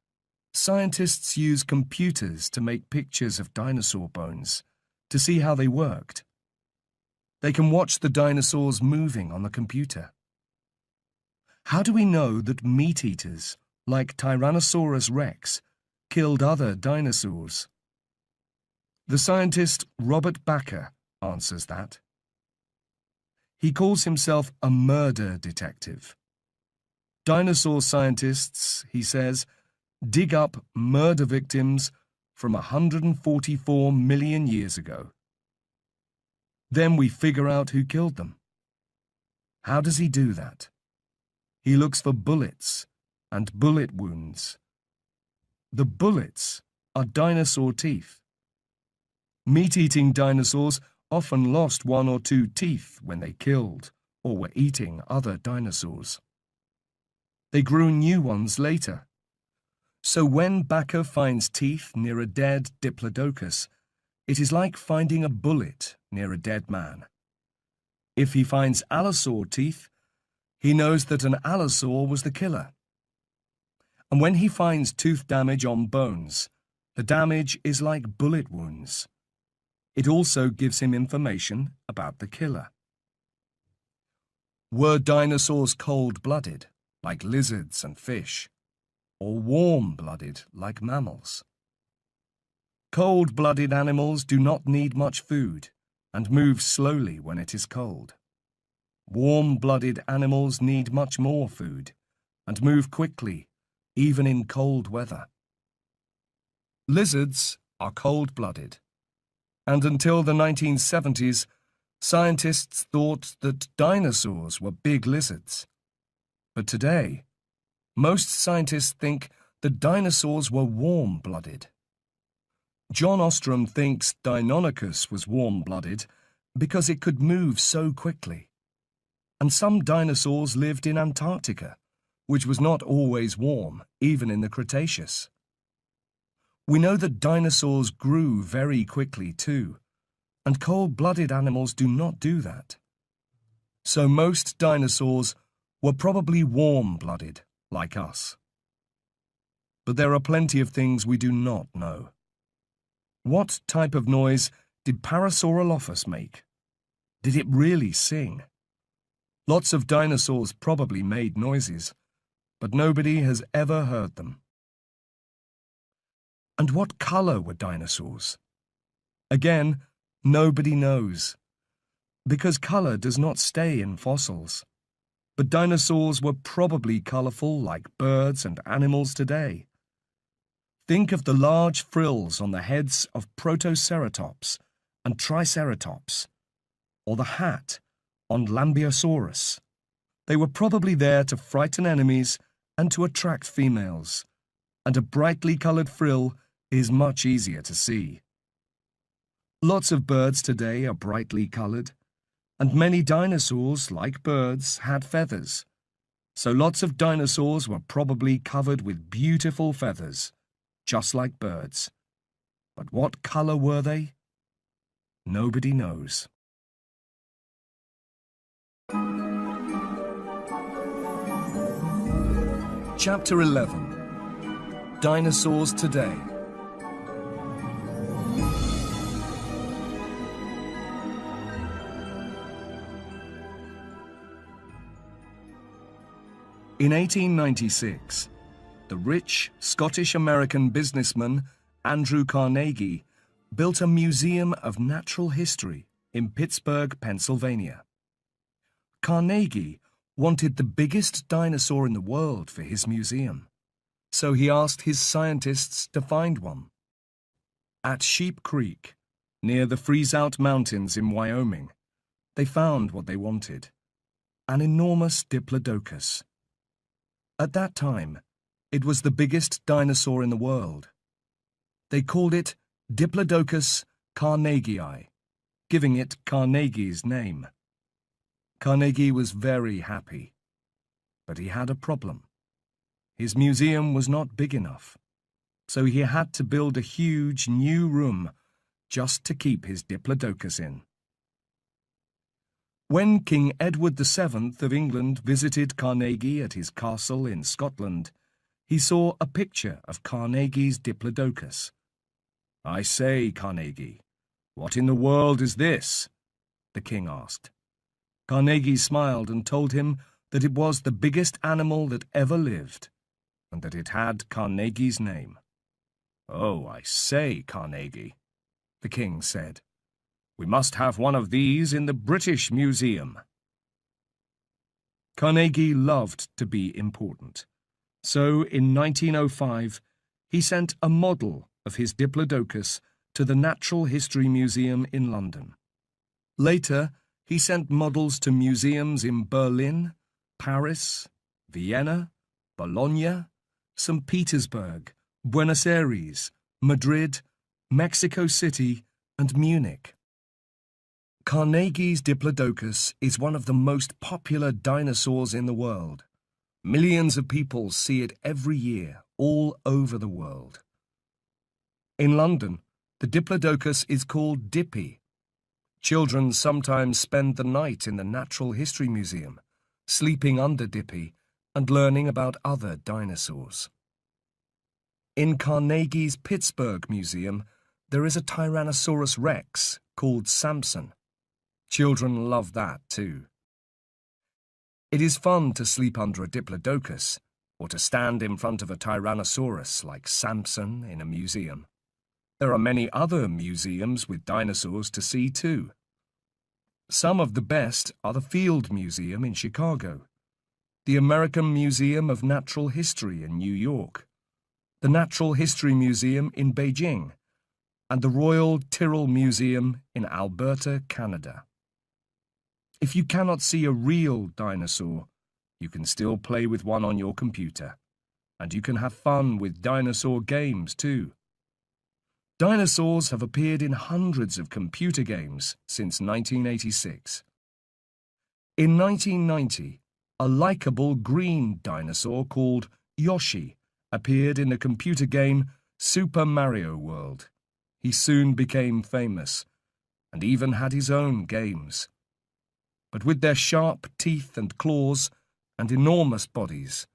scientists use computers to make pictures of dinosaur bones to see how they worked. They can watch the dinosaurs moving on the computer. How do we know that meat-eaters, like Tyrannosaurus rex, killed other dinosaurs? The scientist Robert Bakker answers that. He calls himself a murder detective. Dinosaur scientists, he says, dig up murder victims from 144 million years ago. Then we figure out who killed them. How does he do that? He looks for bullets and bullet wounds. The bullets are dinosaur teeth. Meat-eating dinosaurs often lost 1 or 2 teeth when they killed or were eating other dinosaurs. They grew new ones later. So when Bakker finds teeth near a dead Diplodocus, it is like finding a bullet near a dead man. If he finds allosaur teeth, he knows that an allosaur was the killer. And when he finds tooth damage on bones, the damage is like bullet wounds. It also gives him information about the killer. Were dinosaurs cold-blooded, like lizards and fish, or warm-blooded, like mammals? Cold-blooded animals do not need much food and move slowly when it is cold. Warm-blooded animals need much more food and move quickly, even in cold weather. Lizards are cold-blooded, and until the 1970s, scientists thought that dinosaurs were big lizards. But today, most scientists think that dinosaurs were warm-blooded. John Ostrom thinks Deinonychus was warm-blooded because it could move so quickly. And some dinosaurs lived in Antarctica, which was not always warm, even in the Cretaceous. We know that dinosaurs grew very quickly too, and cold-blooded animals do not do that. So most dinosaurs were probably warm-blooded, like us. But there are plenty of things we do not know. What type of noise did Parasaurolophus make? Did it really sing? Lots of dinosaurs probably made noises, but nobody has ever heard them. And what color were dinosaurs? Again, nobody knows, because color does not stay in fossils. But dinosaurs were probably colorful like birds and animals today. Think of the large frills on the heads of Protoceratops and Triceratops, or the hat on Lambeosaurus. They were probably there to frighten enemies and to attract females, and a brightly colored frill is much easier to see. Lots of birds today are brightly colored, and many dinosaurs, like birds, had feathers. So lots of dinosaurs were probably covered with beautiful feathers, just like birds. But what color were they? Nobody knows. Chapter 11. Dinosaurs Today. In 1896, the rich Scottish-American businessman Andrew Carnegie built a museum of natural history in Pittsburgh, Pennsylvania. Carnegie wanted the biggest dinosaur in the world for his museum, so he asked his scientists to find one. At Sheep Creek, near the Freeze-Out Mountains in Wyoming, they found what they wanted: an enormous diplodocus. At that time, it was the biggest dinosaur in the world. They called it Diplodocus carnegii, giving it Carnegie's name. Carnegie was very happy, but he had a problem. His museum was not big enough, so he had to build a huge new room just to keep his Diplodocus in. When King Edward VII of England visited Carnegie at his castle in Scotland, he saw a picture of Carnegie's Diplodocus. "I say, Carnegie, what in the world is this?" the king asked. Carnegie smiled and told him that it was the biggest animal that ever lived, and that it had Carnegie's name. "Oh, I say, Carnegie," the king said, "we must have one of these in the British Museum." Carnegie loved to be important, so in 1905 he sent a model of his Diplodocus to the Natural History Museum in London. Later, he sent models to museums in Berlin, Paris, Vienna, Bologna, St. Petersburg, Buenos Aires, Madrid, Mexico City, and Munich. Carnegie's Diplodocus is one of the most popular dinosaurs in the world. Millions of people see it every year, all over the world. In London, the Diplodocus is called Dippy. Children sometimes spend the night in the Natural History Museum, sleeping under Dippy and learning about other dinosaurs. In Carnegie's Pittsburgh Museum, there is a Tyrannosaurus Rex called Samson. Children love that too. It is fun to sleep under a Diplodocus, or to stand in front of a Tyrannosaurus like Samson in a museum. There are many other museums with dinosaurs to see too. Some of the best are the Field Museum in Chicago, the American Museum of Natural History in New York, the Natural History Museum in Beijing, and the Royal Tyrrell Museum in Alberta, Canada. If you cannot see a real dinosaur, you can still play with one on your computer, and you can have fun with dinosaur games too. Dinosaurs have appeared in hundreds of computer games since 1986. In 1990, a likable green dinosaur called Yoshi appeared in the computer game Super Mario World. He soon became famous, and even had his own games. But with their sharp teeth and claws and enormous bodies,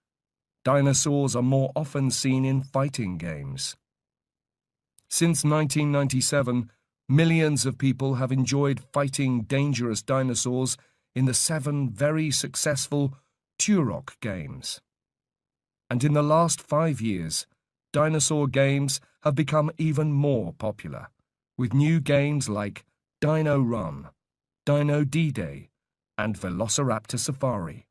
dinosaurs are more often seen in fighting games. Since 1997, millions of people have enjoyed fighting dangerous dinosaurs in the 7 very successful Turok games. And in the last 5 years, dinosaur games have become even more popular, with new games like Dino Run, Dino D-Day, and Velociraptor Safari.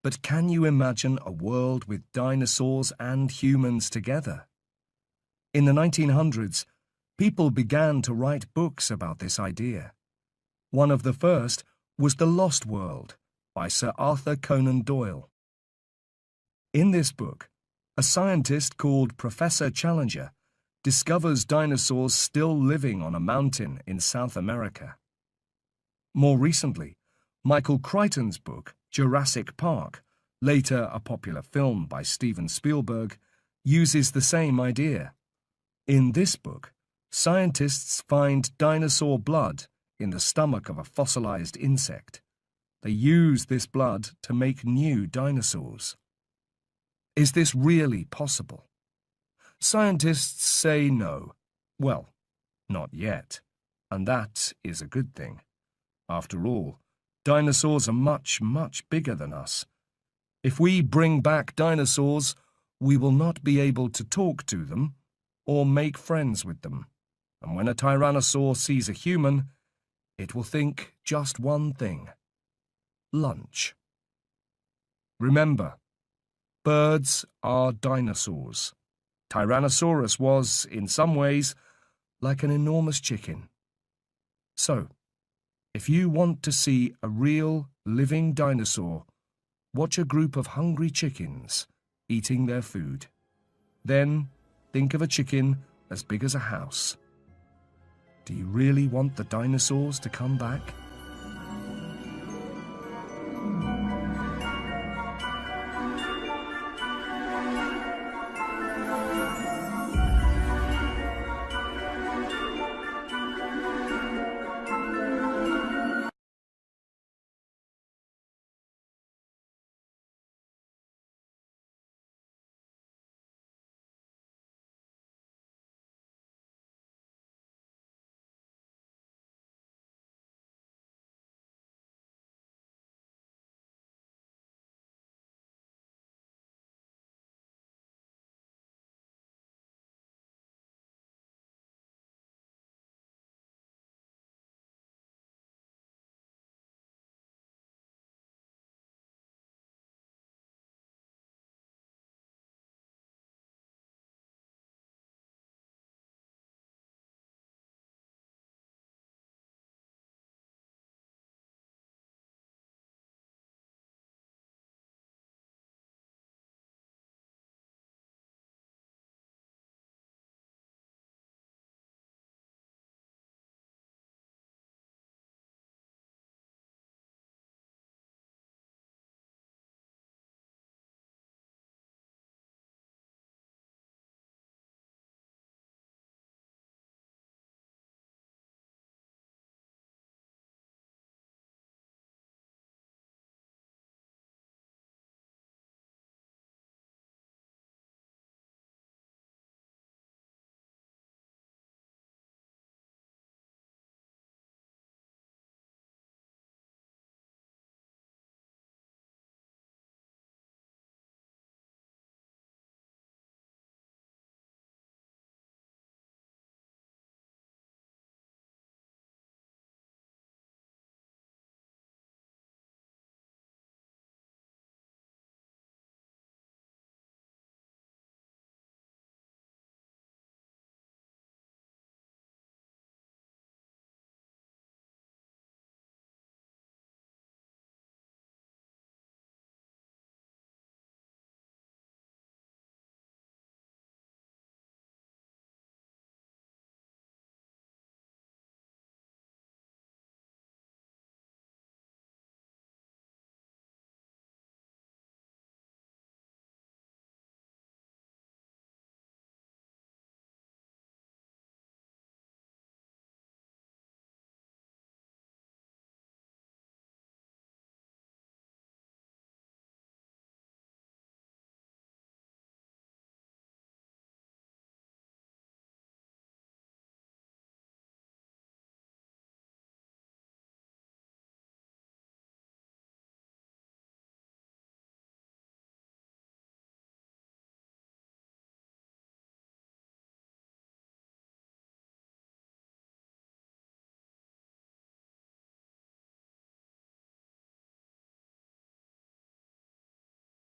But can you imagine a world with dinosaurs and humans together? In the 1900s, people began to write books about this idea. One of the first was The Lost World by Sir Arthur Conan Doyle. In this book, a scientist called Professor Challenger discovers dinosaurs still living on a mountain in South America. More recently, Michael Crichton's book, Jurassic Park, later a popular film by Steven Spielberg, uses the same idea. In this book, scientists find dinosaur blood in the stomach of a fossilized insect. They use this blood to make new dinosaurs. Is this really possible? Scientists say no. Well, not yet, and that is a good thing. After all, Dinosaurs are much, much bigger than us. If we bring back dinosaurs, we will not be able to talk to them or make friends with them. And when a tyrannosaur sees a human, it will think just one thing: lunch. Remember, birds are dinosaurs. Tyrannosaurus was, in some ways, like an enormous chicken. So, if you want to see a real, living dinosaur, watch a group of hungry chickens eating their food. Then, think of a chicken as big as a house. Do you really want the dinosaurs to come back?